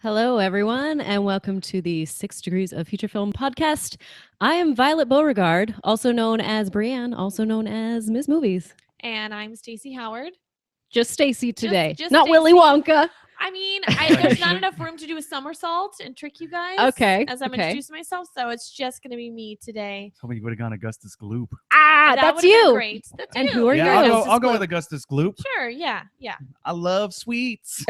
Hello, everyone, and welcome to the 6 Degrees of Future Film podcast. I am Violet Beauregard, also known as Brienne, also known as Miss Movies. And I'm StacyOHoward. Just Stacy today, just not Stacey. Willy Wonka. I mean, there's not enough room to do a somersault and trick you guys. Okay. As I'm introducing myself, so it's just going to be me today. Somebody would have gone Augustus Gloop. Ah, That that's would've been you. Great. That's And you. who are Yeah, you? I'll go with Augustus Gloop. Sure. Yeah. I love sweets.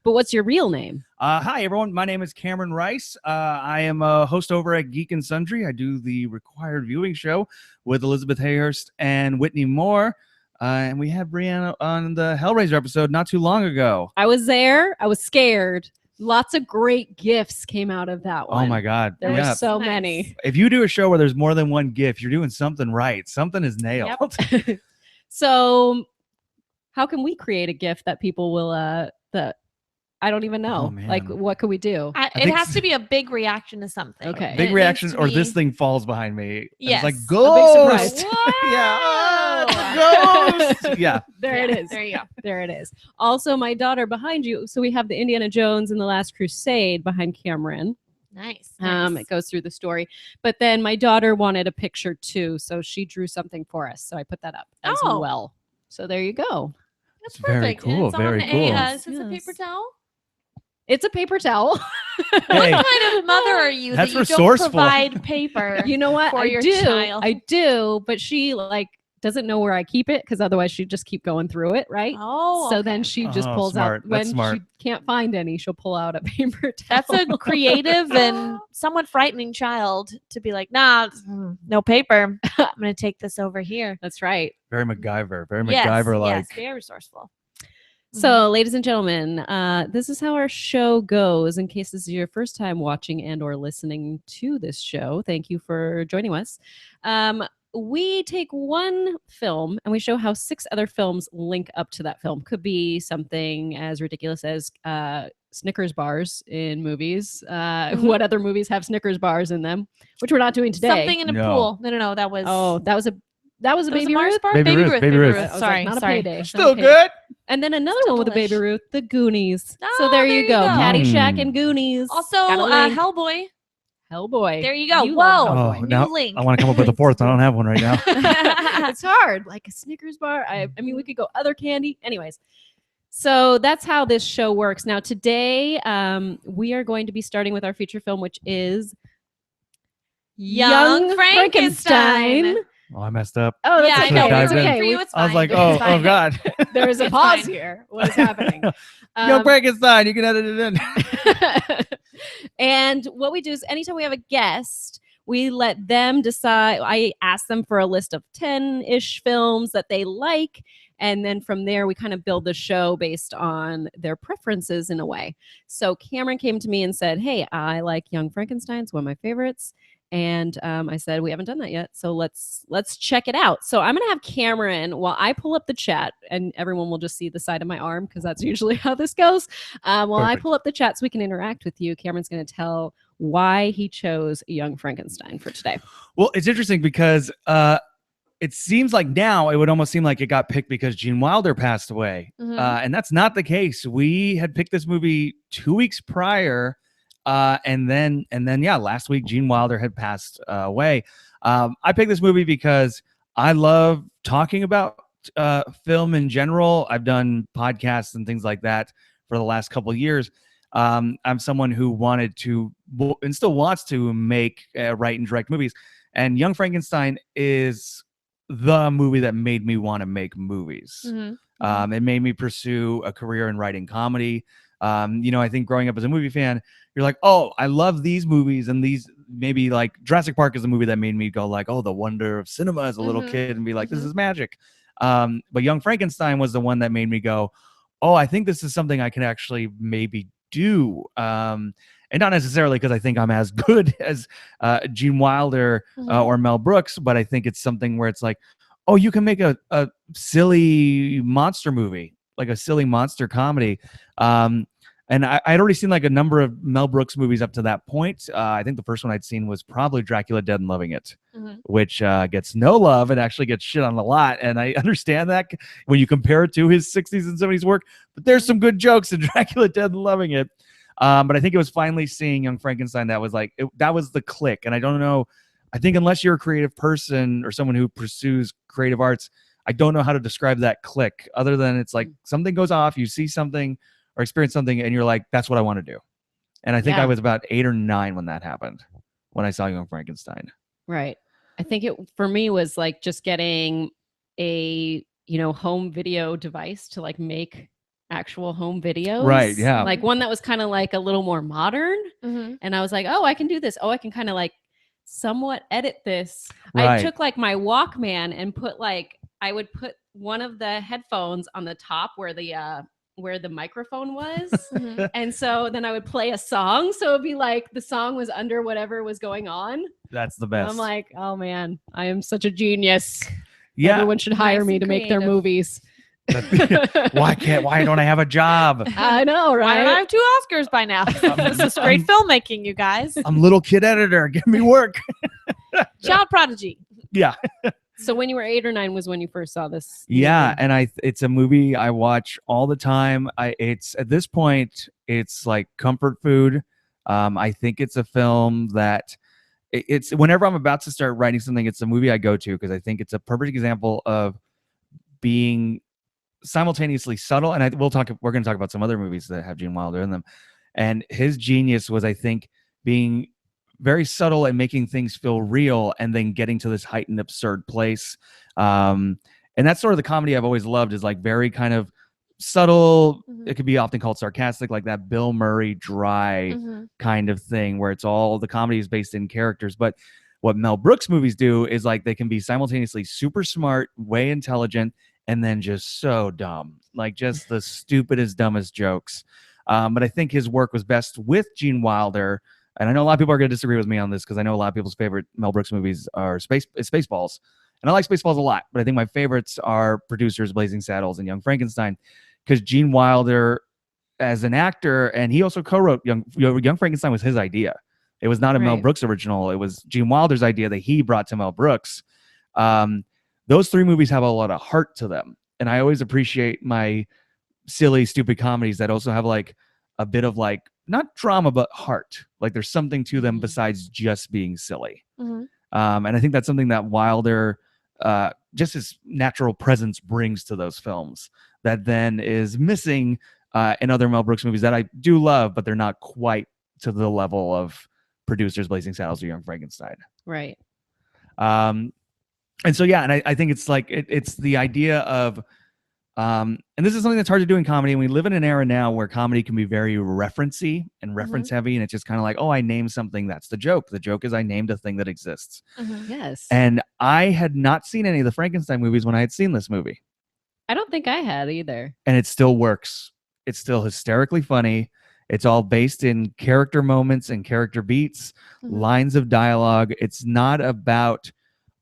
But what's your real name? Hi, everyone. My name is Cameron Rice. I am a host over at Geek and Sundry. I do the required viewing show with Elizabeth Hayhurst and Whitney Moore. And we had Brianna on the Hellraiser episode not too long ago. I was there. I was scared. Lots of great gifts came out of that one. Oh, my God. There Yeah. were so Nice. many. If you do a show where there's more than one gift, you're doing something right. Something is nailed. So how can we create a gift that people will that I don't even know. Oh, man. Like, what could we do? It think has to be a big reaction to something. Okay. And Big it reaction, needs to or this be- thing falls behind me. Yes. It's like, A big ghost. surprise. Yeah. Whoa. Ghost. Yeah. There it is. There you go. There it is. Also, my daughter behind you. So we have the Indiana Jones and the Last Crusade behind Cameron. Nice. It goes through the story. But then my daughter wanted a picture too. So she drew something for us. So I put that up as Oh. well. So there you go. That's Very perfect. And cool, it's very on cool. Is this a paper Yes. towel? It's a paper towel. Hey. What kind of mother are you That's that you don't resourceful. provide paper? You know what? For I your do. child. I do. But she doesn't know where I keep it because otherwise she'd just keep going through it, right? Oh, So okay. then she just Oh, pulls smart. out That's when smart. she can't find any, she'll pull out a paper towel. That's a creative and somewhat frightening child to be like, nah, no paper. I'm going to take this over here. That's right. Very MacGyver. Very Yes, MacGyver-like. yes, very resourceful. So, ladies and gentlemen, this is how our show goes. In case this is your first time watching and or listening to this show, thank you for joining us. We take one film and we show how 6 other films link up to that film. Could be something as ridiculous as Snickers bars in movies. What other movies have Snickers bars in them? Which we're not doing today. Something in a No. pool. No. That was. Oh, that was a Baby Mars Ruth. bar? Baby Ruth, Baby Ruth. I was like, Sorry, not a sorry. payday. Still Not a payday. good. And then another Still one with a Baby delish. Ruth, The Goonies. Oh, So there you go. go. Caddyshack Mm. and Goonies. Also, Got a link. Hellboy. Hellboy. There you go. You Whoa. love Oh, Hellboy. now New link. I want to come up with a fourth. I don't have one right now. It's hard. Like a Snickers bar. I mean, we could go other candy. Anyways. So that's how this show works. Now, today, we are going to be starting with our feature film, which is Young Frankenstein. Oh, I messed up. Oh, that's Yeah, okay. I know. That's Dive in. okay. For you, it's I was fine. like, It's oh fine. God. There is a It's pause fine. here. What is happening? Young Frankenstein. You can edit it in. And what we do is anytime we have a guest, we let them decide. I ask them for a list of 10-ish films that they like. And then from there, we kind of build the show based on their preferences in a way. So Cameron came to me and said, hey, I like Young Frankenstein. It's one of my favorites. And I said, we haven't done that yet. So let's check it out. So I'm going to have Cameron, while I pull up the chat, and everyone will just see the side of my arm because that's usually how this goes. While I Perfect. pull up the chat so we can interact with you, Cameron's going to tell why he chose Young Frankenstein for today. Well, it's interesting because it seems like now it would almost seem like it got picked because Gene Wilder passed away. Mhm. And that's not the case. We had picked this movie 2 weeks prior. And then, yeah, last week Gene Wilder had passed away. I picked this movie because I love talking about film in general. I've done podcasts and things like that for the last couple of years. I'm someone who wanted to and still wants to make, write and direct movies. And Young Frankenstein is the movie that made me want to make movies. Mhm. It made me pursue a career in writing comedy. I think growing up as a movie fan, you're like, oh, I love these movies, and these maybe like Jurassic Park is the movie that made me go like, oh, the wonder of cinema as a little Mhm. kid, and be like, this Mhm. is magic. But Young Frankenstein was the one that made me go, oh, I think this is something I can actually maybe do. And not necessarily because I think I'm as good as Gene Wilder Mhm. or Mel Brooks, but I think it's something where it's like, oh, you can make a silly monster movie, like a silly monster comedy. And I'd already seen like a number of Mel Brooks movies up to that point. I think the first one I'd seen was probably Dracula Dead and Loving It, Mhm. which gets no love and actually gets shit on a lot. And I understand that when you compare it to his 60s and 70s work, but there's some good jokes in Dracula Dead and Loving It. But I think it was finally seeing Young Frankenstein that was like that was the click. And I don't know. I think unless you're a creative person or someone who pursues creative arts, I don't know how to describe that click other than it's like something goes off, you see something or experience something, and you're like, that's what I want to do. And I think I was about 8 or 9 when that happened, when I saw Young Frankenstein. Right. I think it for me was like just getting a home video device to like make actual home videos. Right. Yeah. Like one that was kind of like a little more modern. And I was like, oh, I can do this. Oh, I can kind of like somewhat edit this. Right. I took like my Walkman and I would put one of the headphones on the top where the microphone was. And so then I would play a song. So it'd be like the song was under whatever was going on. That's the best. And I'm like, oh man, I am such a genius. Yeah. Everyone should hire me to make their movies. Why don't I have a job? I know, right? Why don't I have 2 Oscars by now? This is great filmmaking, you guys. I'm little kid editor. Give me work. Child prodigy. Yeah. So when you were 8 or 9 was when you first saw this movie. Yeah, and it's a movie I watch all the time. It's at this point, it's like comfort food. I think it's a film that it's whenever I'm about to start writing something, it's a movie I go to because I think it's a perfect example of being simultaneously subtle. And we're going to talk about some other movies that have Gene Wilder in them. And his genius was, I think, being very subtle and making things feel real and then getting to this heightened absurd place. And that's sort of the comedy I've always loved, is like very kind of subtle. It could be often called sarcastic, like that Bill Murray dry kind of thing where it's all the comedy is based in characters. But what Mel Brooks movies do is like they can be simultaneously super smart, way intelligent, and then just so dumb, like just the stupidest, dumbest jokes. But I think his work was best with Gene Wilder. And I know a lot of people are going to disagree with me on this because I know a lot of people's favorite Mel Brooks movies are Spaceballs. And I like Spaceballs a lot, but I think my favorites are Producers, Blazing Saddles, and Young Frankenstein, because Gene Wilder as an actor, and he also co-wrote Young Frankenstein was his idea. It was not a Mel Brooks original. It was Gene Wilder's idea that he brought to Mel Brooks. Those 3 movies have a lot of heart to them. And I always appreciate my silly, stupid comedies that also have like a bit of like, not drama, but heart. Like there's something to them besides just being silly. And I think that's something that Wilder, just his natural presence brings to those films that then is missing in other Mel Brooks movies that I do love, but they're not quite to the level of Producers, Blazing Saddles, or Young Frankenstein. Right. And so, yeah, and I think it's like, it's the idea of, and this is something that's hard to do in comedy. And we live in an era now where comedy can be very referencey and reference heavy. And it's just kind of like, oh, I named something. That's the joke. The joke is I named a thing that exists. Yes. And I had not seen any of the Frankenstein movies when I had seen this movie. I don't think I had either. And it still works. It's still hysterically funny. It's all based in character moments and character beats, lines of dialogue. It's not about,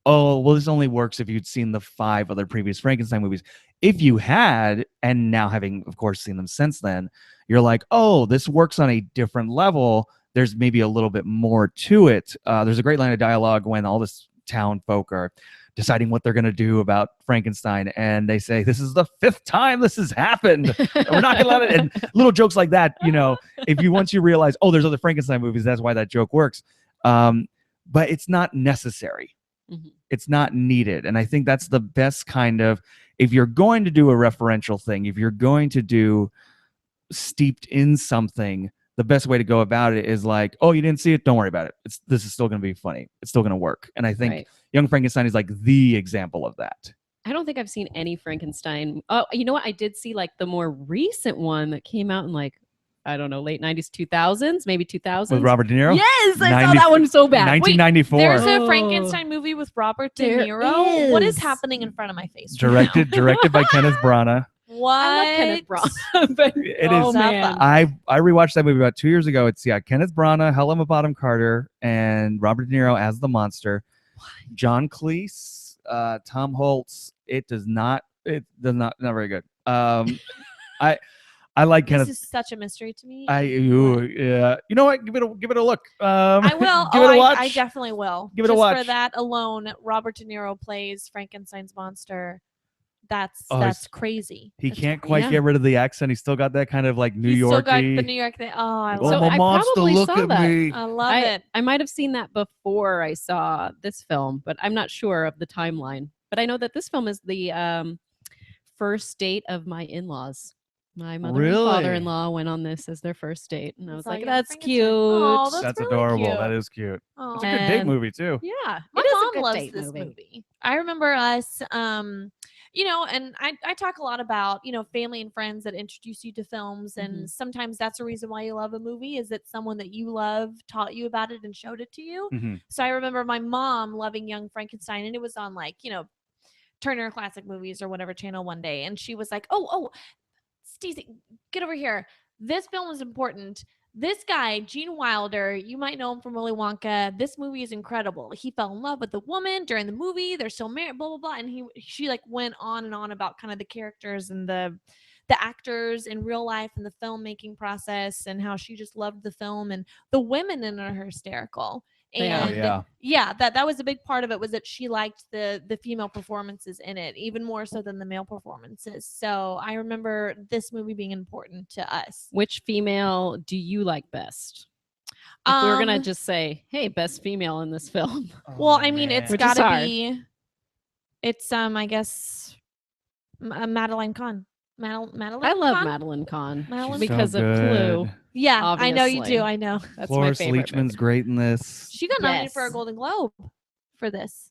oh, well, this only works if you'd seen the 5 other previous Frankenstein movies. If you had, and now having, of course, seen them since then, you're like, oh, this works on a different level. There's maybe a little bit more to it. There's a great line of dialogue when all this town folk are deciding what they're going to do about Frankenstein. And they say, this is the 5th time this has happened. And we're not going to let it. And little jokes like that, once you realize, oh, there's other Frankenstein movies, that's why that joke works. But it's not necessary. It's not needed. And I think that's the best kind of, if you're going to do a referential thing, if you're going to do steeped in something, the best way to go about it is like, oh, you didn't see it? Don't worry about it. This is still going to be funny. It's still going to work. And I think Young Frankenstein is like the example of that. I don't think I've seen any Frankenstein. Oh, you know what? I did see like the more recent one that came out in like, I don't know, late 90s, 2000s, maybe 2000s. With Robert De Niro? Yes, I saw that one so bad. 1994. Wait, there's a Frankenstein movie with Robert De Niro. What is happening in front of my face? Directed by Kenneth Branagh. What? I love Kenneth Branagh. But, It is. man. I rewatched that movie about 2 years ago. It's Kenneth Branagh, Helena Bonham Carter, and Robert De Niro as the monster. John Cleese, Tom Holtz. It does not very good. I like Kenneth. This is such a mystery to me. Yeah. You know what? Give it a look. I will. Give it a watch. I definitely will. Give it a watch. For that alone, Robert De Niro plays Frankenstein's monster. that's Oh, crazy. He That's can't crazy. quite Yeah. get rid of the accent. He's still got that kind of like New He's York. still got the New York thing. Oh, I Like, love So it. I monster, probably look saw at that. me. I love it. I might have seen that before I saw this film, but I'm not sure of the timeline. But I know that this film is the first date of my in-laws. My mother Really? and father-in-law went on this as their first date, and I You was saw like, Young "That's Frankenstein. cute." Aw, that's That's really adorable. cute. That is cute. Oh. It's a good date And- movie too. Yeah, My it is a mom good loves date this movie. I remember us, you know, and I talk a lot about, you know, family and friends that introduce you to films. And sometimes that's the reason why you love a movie is that someone that you love taught you about it and showed it to you. Mhm. So I remember my mom loving Young Frankenstein, and it was on like, you know, Turner Classic Movies or whatever channel one day. And she was like, oh, Stacey, get over here. This film is important. This guy, Gene Wilder, you might know him from Willy Wonka. This movie is incredible. He fell in love with the woman during the movie. They're still married, blah, blah, blah. And she like went on and on about kind of the characters and the actors in real life and the filmmaking process and how she just loved the film, and the women in it are hysterical. Yeah. And Oh, yeah, that was a big part of it, was that she liked the female performances in it even more so than the male performances. So I remember this movie being important to us. Which female do you like best? If we were gonna just say, "Hey, best female in this film," Well, I mean, it's Which is got to hard. be. It's I guess Madeline Kahn. Madeline. I love Kahn? Madeline Kahn Madeline She's so because of Clue. good. Yeah, I know you Obviously. do. I know. That's my Cloris favorite. Leachman's movie. great in this. She got nominated for a Yes. Golden Globe for this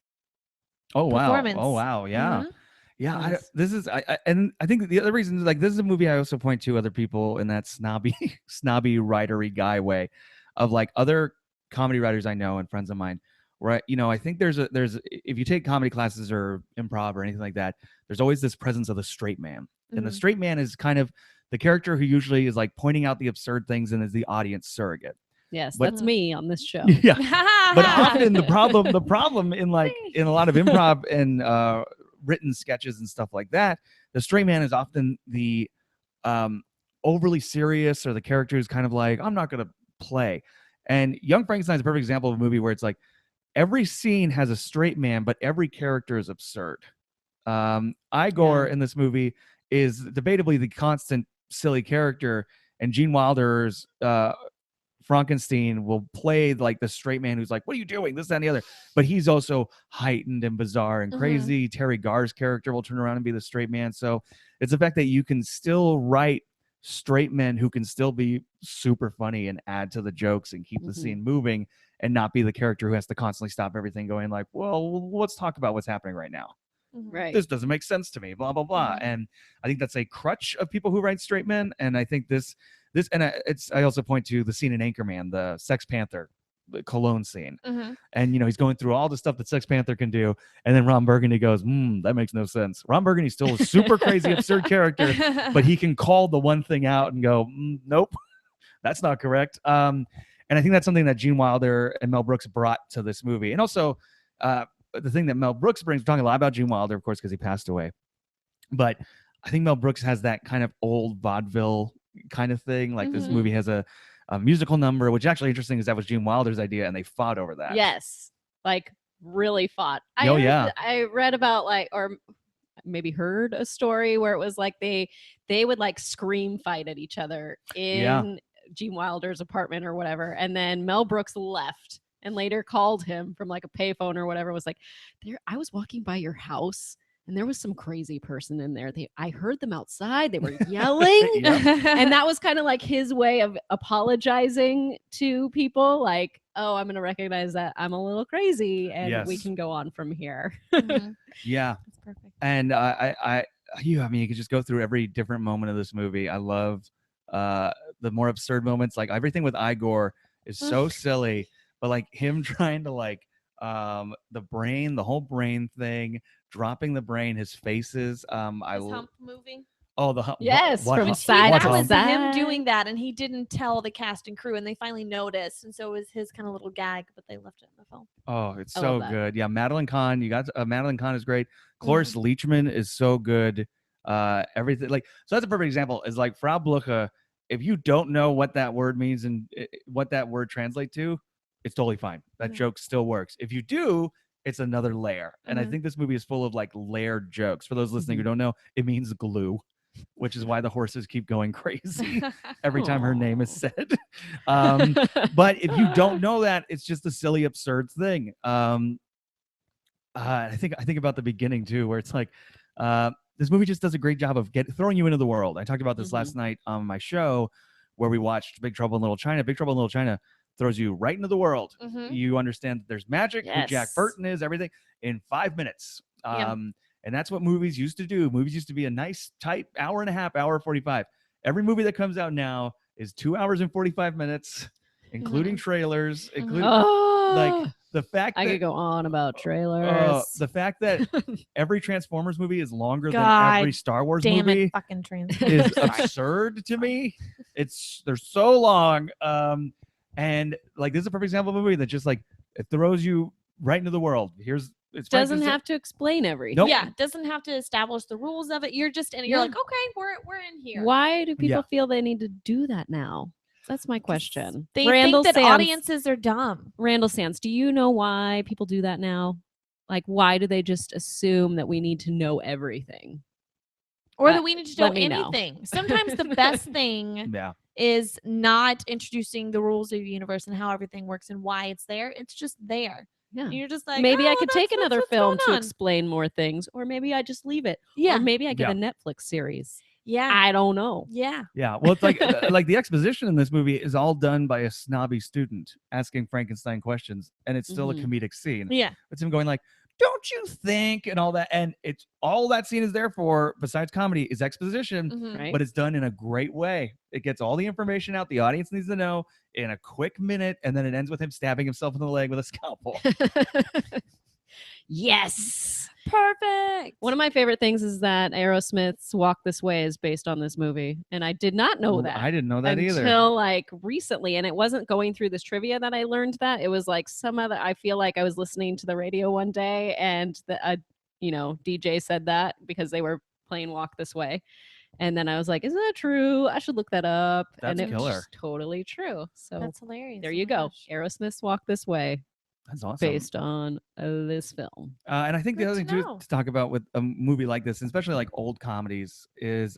Oh wow. performance. Oh wow. Yeah. Mhm. Yeah, Nice. this is and I think the other reason is like this is a movie I also point to other people in that snobby writery guy way of like other comedy writers I know and friends of mine, where you know I think there's if you take comedy classes or improv or anything like that, there's always this presence of the straight man, and the Mhm. straight man is kind of the character who usually is like pointing out the absurd things and is the audience surrogate. Yes, But- that's me on this show. Yeah, but often the problem in like in a lot of improv and written sketches and stuff like that, the straight man is often the overly serious, or the character is kind of like, I'm not gonna play. And Young Frankenstein is a perfect example of a movie where it's like every scene has a straight man, but every character is absurd. Igor in this movie is debatably the constant silly character, and Gene Wilder's Frankenstein will play like the straight man who's like, what are you doing? This, that, and the other. But he's also heightened and bizarre and crazy. Terry Garr's character will turn around and be the straight man. So it's the fact that you can still write straight men who can still be super funny and add to the jokes and keep the scene moving, and not be the character who has to constantly stop everything going like, well, let's talk about what's happening right now. Right. This doesn't make sense to me, blah, blah, blah. And I think that's a crutch of people who write straight men. And I think I also point to the scene in Anchorman, the Sex Panther, the cologne scene. And, you know, he's going through all the stuff that Sex Panther can do. And then Ron Burgundy goes, that makes no sense. Ron Burgundy's still a super crazy, absurd character, but he can call the one thing out and go, nope, that's not correct. And I think that's something that Gene Wilder and Mel Brooks brought to this movie. And also, the thing that Mel Brooks brings, we're talking a lot about Gene Wilder, of course, because he passed away. But I think Mel Brooks has that kind of old vaudeville kind of thing. Like this movie has a musical number, which actually interesting is that was Gene Wilder's idea, and they fought over that. Yes, like really fought. I read about like, or maybe heard a story where it was like they would like scream fight at each other in Gene Wilder's apartment or whatever, and then Mel Brooks left and later called him from like a payphone or whatever, was like, I was walking by your house and there was some crazy person in there. I heard them outside. They were yelling. And that was kind of like his way of apologizing to people. Like, oh, I'm going to recognize that I'm a little crazy and we can go on from here. Yeah. That's perfect. And I mean, you could just go through every different moment of this movie. I love the more absurd moments. Like everything with Igor is so silly, but like him trying to like the whole brain thing, dropping the brain, his faces. His hump moving. Oh, the hump. Yes, what from hump? side What to hump? side. Him doing that, and he didn't tell the cast and crew, and they finally noticed, and so it was his kind of little gag, but they left it in the film. Oh, it's I so love that. good. Yeah, Madeline Kahn. You got Madeline Kahn is great. Cloris Leachman is so good. Everything like so. That's a perfect example. Is like Frau Blucher. If you don't know what that word means and what that word translates to, it's totally fine. That joke still works. If you do, it's another layer. And I Mhm. think this movie is full of like layered jokes. For those listening who don't know, it means glue, which is why the horses keep going crazy every time her name is Aw. said. But if you don't know that, it's just a silly, absurd thing. I think about the beginning too, where it's like, this movie just does a great job of throwing you into the world. I talked about this last night on my show, where we watched Big Trouble in Little China. Big Trouble in Little China throws you right into the world. Mhm. You understand that there's magic, who Jack Yes. Burton is, everything in 5 minutes. Yeah. And that's what movies used to do. Movies used to be a nice, tight hour and a half, hour 45. Every movie that comes out now is 2 hours and 45 minutes, including trailers, including like the fact I that could go on about trailers. the fact that every Transformers movie is longer than God every Star Wars Damn movie it, fucking Transformers. is absurd to me. They're so long. And like this is a perfect example of a movie that just like it throws you right into the world. It's Doesn't Frankenstein- have to explain everything. Nope. Yeah, doesn't have to establish the rules of it. You're just in it. You're Yeah. like, okay, we're in here. Why do people Yeah. feel they need to do that now? That's my question. They Randall think that Sands, audiences are dumb. Randall Sands, do you know why people do that now? Like, why do they just assume that we need to know everything? Or that we need to know let me know. anything. Sometimes the best thing Yeah. is not introducing the rules of the universe and how everything works and why it's there. It's just there. Yeah. And you're just like, Maybe I "Oh, could that's- take that's another what's film going to on." explain more things, or maybe I just leave it. Yeah. Or maybe I get Yeah. a Netflix series. Yeah. I don't know. Yeah. Yeah. Well, it's like like the exposition in this movie is all done by a snobby student asking Frankenstein questions, and it's still Mhm. a comedic scene. Yeah. It's him going like, "Don't you think?" and all that, and it's all that scene is there for. Besides comedy, is exposition. Mhm. Right. But it's done in a great way. It gets all the information out the audience needs to know in a quick minute, and then it ends with him stabbing himself in the leg with a scalpel. Yes. Perfect. One of my favorite things is that Aerosmith's Walk This Way is based on this movie. And I did not know that. I didn't know that until either. like recently. And it wasn't going through this trivia that I learned that. It was like I feel like I was listening to the radio one day and DJ said that because they were playing Walk This Way. And then I was like, isn't that true? I should look that up. That's and killer. it's totally true. So That's hilarious. there Oh you my go. gosh. Aerosmith's Walk This Way That's awesome. based on this film. And I think the Good other to thing too know. to talk about with a movie like this, and especially like old comedies, is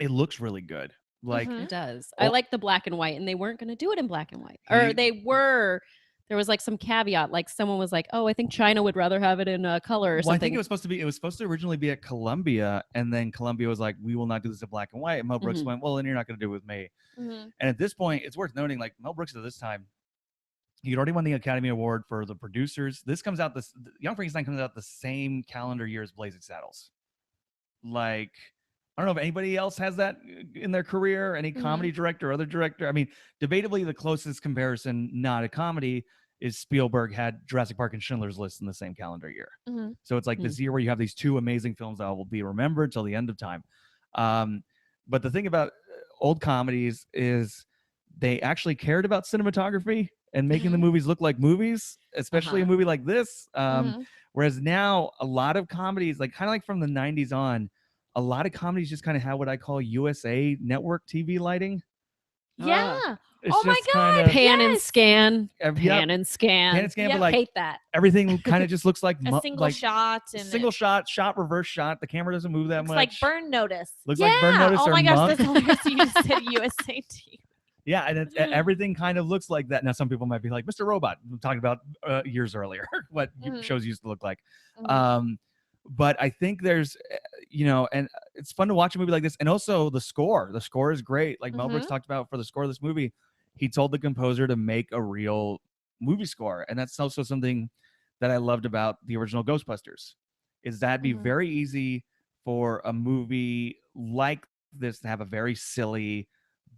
it looks really good. Like Mhm. It does. Oh. I like the black and white, and they weren't going to do it in black and white. Or He- they were. There was like some caveat. Like someone was like, oh, I think China would rather have it in color or well, I something. think it was supposed to originally be at Columbia, and then Columbia was like, we will not do this in black and white. And Mel Brooks Mhm. went, well, then you're not going to do it with me. Mhm. And at this point, it's worth noting, like Mel Brooks at this time, he'd already won the Academy Award for the producers. This comes out Young Frankenstein comes out the same calendar year as Blazing Saddles. Like, I don't know if anybody else has that in their career, any comedy director or other director. I mean, debatably the closest comparison, not a comedy, is Spielberg had Jurassic Park and Schindler's List in the same calendar year. Mhm. So it's like this year where you have these two amazing films that will be remembered till the end of time. But the thing about old comedies is they actually cared about cinematography and making the movies look like movies, especially a movie like this. Whereas now a lot of comedies, like kind of like from the 90s on, a lot of comedies just kind of have what I call USA network TV lighting. Yeah. It's Oh my just God, kinda- pan and yes. scan. Yep. Pan and scan. Pan and scan, Yep. but like Hate that. everything kind of just looks like A single shot and single shot, reverse shot. The camera doesn't move that looks much. like Burn Notice. Looks like Burn Notice Oh or my gosh, Monk. that's hilarious. You just said USA TV. Yeah, and everything kind of looks like that. Now, some people might be like, Mr. Robot, I'm talking about years earlier, what shows used to look like. But I think there's, and it's fun to watch a movie like this. And also the score. The score is great. Like Mel Brooks talked about for the score of this movie, he told the composer to make a real movie score. And that's also something that I loved about the original Ghostbusters, is that'd be very easy for a movie like this to have a very silly,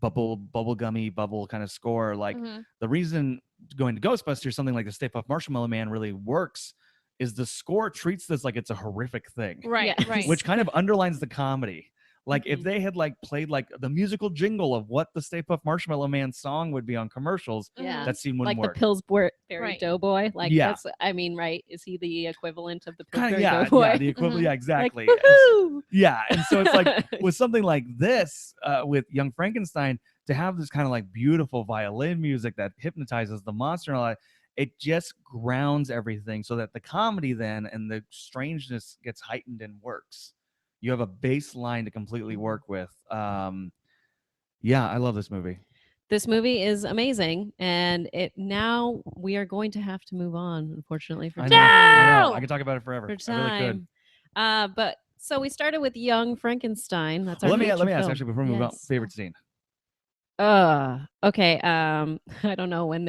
bubblegummy bubble kind of score. Like the reason going to Ghostbusters, something like the Stay Puft Marshmallow Man really works is the score treats this like it's a horrific thing, Right, Yes. right. which kind of underlines the comedy. Like if they had like played like the musical jingle of what the Stay Puft Marshmallow Man song would be on commercials, Yeah. that scene wouldn't Like the work. Pillsbury Right. Doughboy. Like Yeah. that's, I mean, right? Is he the equivalent of the Kind Pillsbury of, Doughboy? yeah, the equivalent, yeah, Like, exactly. woohoo! Yeah, and so it's like with something like this, with Young Frankenstein, to have this kind of like beautiful violin music that hypnotizes the monster and all that, it just grounds everything so that the comedy then and the strangeness gets heightened and works. You have a baseline to completely work with. Yeah, I love this movie. This movie is amazing, and now we are going to have to move on, unfortunately, for I time. know. No! I could talk about it forever. For I really could. time. But so we started with Young Frankenstein. That's our Well, let me feature ask film. actually before we move on. Yes. Favorite scene? Okay. I don't know when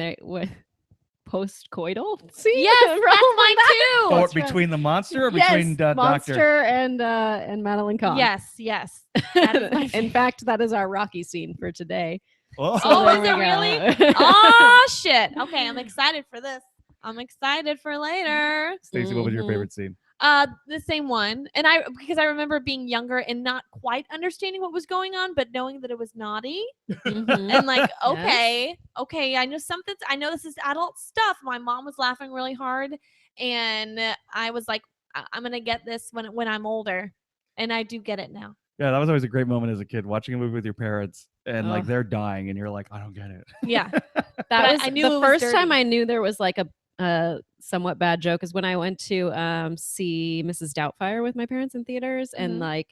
post-coital scene. Yes, that's mine too. Or That's right. between the monster or Yes, between Doctor? Monster and Madeline Kahn. Yes. That is my In favorite. fact, that is our Rocky scene for today. Oh, Oh, there is we it go. really? Oh shit. Okay, I'm excited for this. I'm excited for later. Stacey, what was your Mhm. favorite scene? The same one. And because I remember being younger and not quite understanding what was going on, but knowing that it was naughty. Mhm. And like, Yes. okay, I know this is adult stuff. My mom was laughing really hard, and I was like, I'm gonna get this when I'm older, and I do get it now. Yeah, that was always a great moment as a kid, watching a movie with your parents and like Ugh. they're dying and you're like, I don't get it. Yeah, That I- was I knew the it was first time dirty. I knew there was like a somewhat bad joke is when I went to see Mrs. Doubtfire with my parents in theaters, and Mhm. like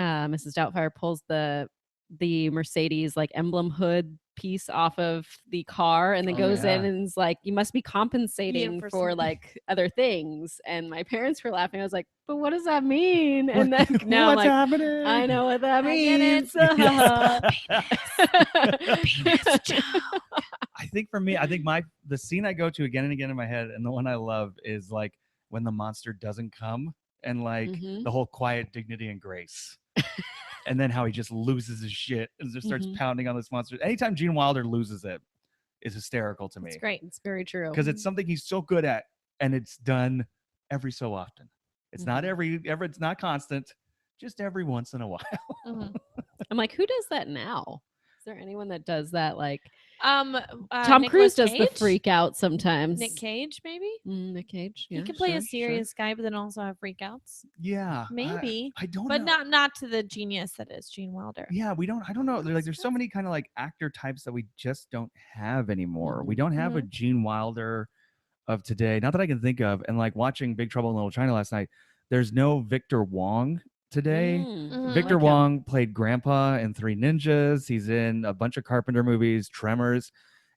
Mrs. Doubtfire pulls the Mercedes like emblem hood piece off of the car and then Oh, goes in yeah. and is like, you must be compensating for for something. like other things. And my parents were laughing. I was like, but what does that mean? And then What- now I'm what's like, happening? I know what that I get means. I think for me, the scene I go to again and again in my head, and the one I love is like when the monster doesn't come, and like Mhm. the whole quiet dignity and grace, and then how he just loses his shit and just starts Mhm. pounding on this monster. Anytime Gene Wilder loses it, is hysterical to me it's great. It's very true. because it's something he's so good at, and it's done every so often. It's not it's not constant, just every once in a while. Mhm. I'm like, who does that now? Is there anyone that does that? Like Tom Tom Cruise does the freak out sometimes. Nick Cage, maybe. Nick Cage. Yeah, He can play a sure, serious guy, but then also have freakouts. Yeah, Maybe, I don't but know. not to the genius that is Gene Wilder. Yeah, I don't know. Like, there's so many kind of like actor types that we just don't have anymore. We don't have a Gene Wilder of today, not that I can think of. And like watching Big Trouble in Little China last night, there's no Victor Wong today. Mhm. Victor like him. Wong played Grandpa in Three Ninjas. He's in a bunch of Carpenter movies, Tremors.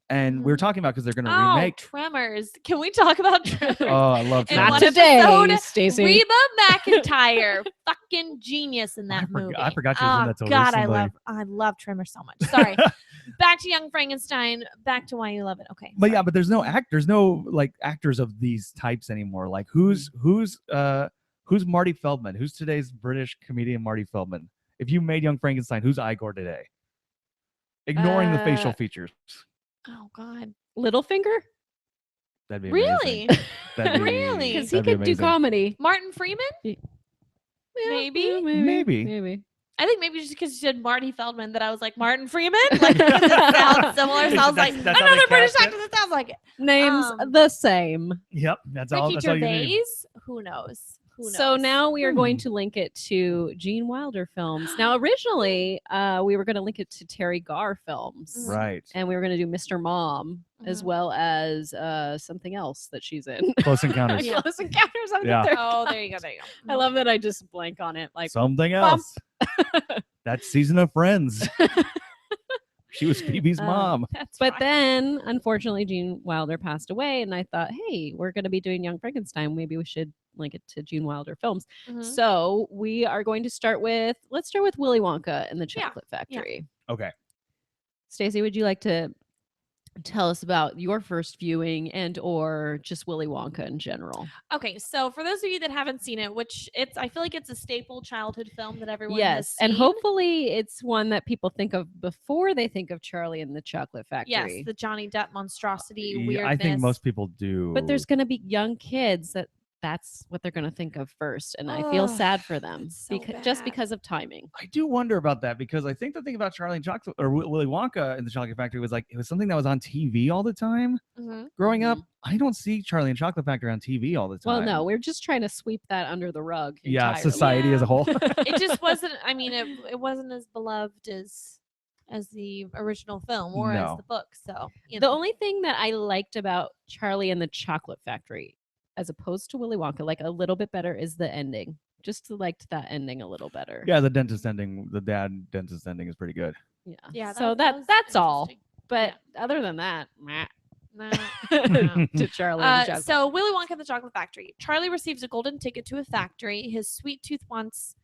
And we were talking about because they're going to Oh, remake. Tremors. Can we talk about Tremors? Oh, I love And Not what Tremors. today, episode? Stacey. Reba McEntire, fucking genius in that movie. I forgot she was in that till God, recently. I love Tremors so much. Sorry. Back to Young Frankenstein. Back to Why You Love It. Okay. But sorry. yeah, but there's no like actors of these types anymore. Like who's Marty Feldman? Who's today's British comedian Marty Feldman? If you made Young Frankenstein, who's Igor today? Ignoring the facial features. Oh God. Littlefinger? That'd be Really? amazing. That'd be, Really? Because he that'd be could do amazing. comedy. Martin Freeman? Yeah, Maybe. yeah, Maybe. Maybe. I think maybe just because you said Marty Feldman that I was like Martin Freeman. Like because it sounds similar. So I was like That's how they another British cast it? actor that sounds like it. Names the same. Yep, that's all. Ricky That's all you Gervais. need. Who knows? Who knows? So now we are going to link it to Gene Wilder films. Now, originally, we were going to link it to Terry Garr films. Right. And we were going to do Mr. Mom as Mhm. well as something else that she's in. Close Encounters. Yeah. Close Encounters of Yeah. the Third Oh, Kind. there you go. There you go. I love that I just blank on it. Like, Something Bump. else. That season of Friends. She was Phoebe's mom. That's but fine. then, unfortunately, Gene Wilder passed away, and I thought, hey, we're going to be doing Young Frankenstein. Maybe we should link it to Gene Wilder films. Mhm. So we are going to start with Willy Wonka and the Yeah, Chocolate Factory. Okay. Stacey, would you like to tell us about your first viewing and or just Willy Wonka in general? Okay, so for those of you that haven't seen it, which I feel like it's a staple childhood film that everyone has Yes, seen. and hopefully it's one that people think of before they think of Charlie and the Chocolate Factory. Yes, the Johnny Depp monstrosity, Yeah, weirdness. I think most people do. But there's going to be young kids that's what they're going to think of first, and I feel Ugh, sad for them it's so just bad. because of timing. I do wonder about that because I think the thing about Charlie and Chocolate or Willy Wonka and the Chocolate Factory was like it was something that was on TV all the time. Mhm. Growing up, I don't see Charlie and Chocolate Factory on TV all the time. Well, no, we're just trying to sweep that under the rug. Yeah, entirely. society as a whole. It just wasn't. I mean, it wasn't as beloved as as the original film or as No. the book. So you The know. only thing that I liked about Charlie and the Chocolate Factory, as opposed to Willy Wonka, like a little bit better, is the ending. Just liked that ending a little better. Yeah, the dentist ending, the dad dentist ending is pretty good. Yeah. Yeah, So that was that's all. interesting. But other than that, meh. Nah, to Charlie and the Chocolate. so Willy Wonka and the Chocolate Factory. Charlie receives a golden ticket to a factory. His sweet tooth wants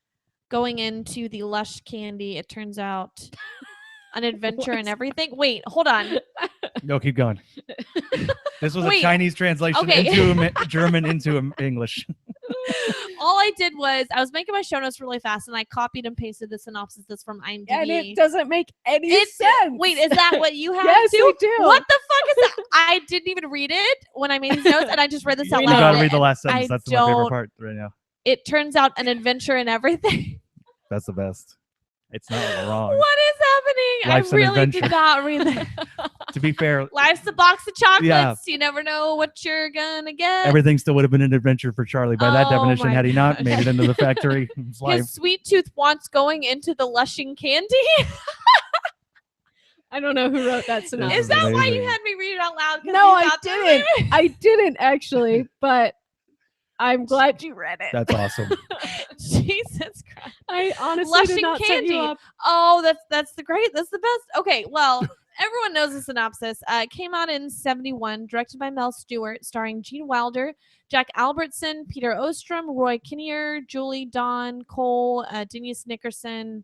going into the lush candy. It turns out an adventure and everything. Wait, hold on. No, keep going. This was a Wait, Chinese translation okay. into German into English. All I did was I was making my show notes really fast and I copied and pasted the synopsis that's from IMDb. And it doesn't make any It- sense. Wait, is that what you have Yes, too? I do. What the fuck is that? I didn't even read it when I made these notes and I just read this out You loud. gotta read the last I sentence. That's my favorite don't- part right now. It turns out an adventure and everything. That's the best. It's not wrong. What is happening? Life's I an really adventure. did not read that. To be fair, Life's a box of chocolates. Yeah. You never know what you're gonna get. everything still would have been an adventure for Charlie by that Oh definition my had he not gosh. made it into the factory. His life. His sweet tooth wants going into the lushing candy. I don't know who wrote that synopsis. Is that why you amazing. had me read it out loud? 'Cause No, you I thought that didn't. way? I didn't actually, but I'm glad you read it. That's awesome. Jesus Christ. I honestly Lushing did not set candy. you up. Oh, that's the great. That's the best. Okay, well, everyone knows the synopsis. It came out in '71, directed by Mel Stewart, starring Gene Wilder, Jack Albertson, Peter Ostrom, Roy Kinnear, Julie Dawn Cole, Denise Nickerson,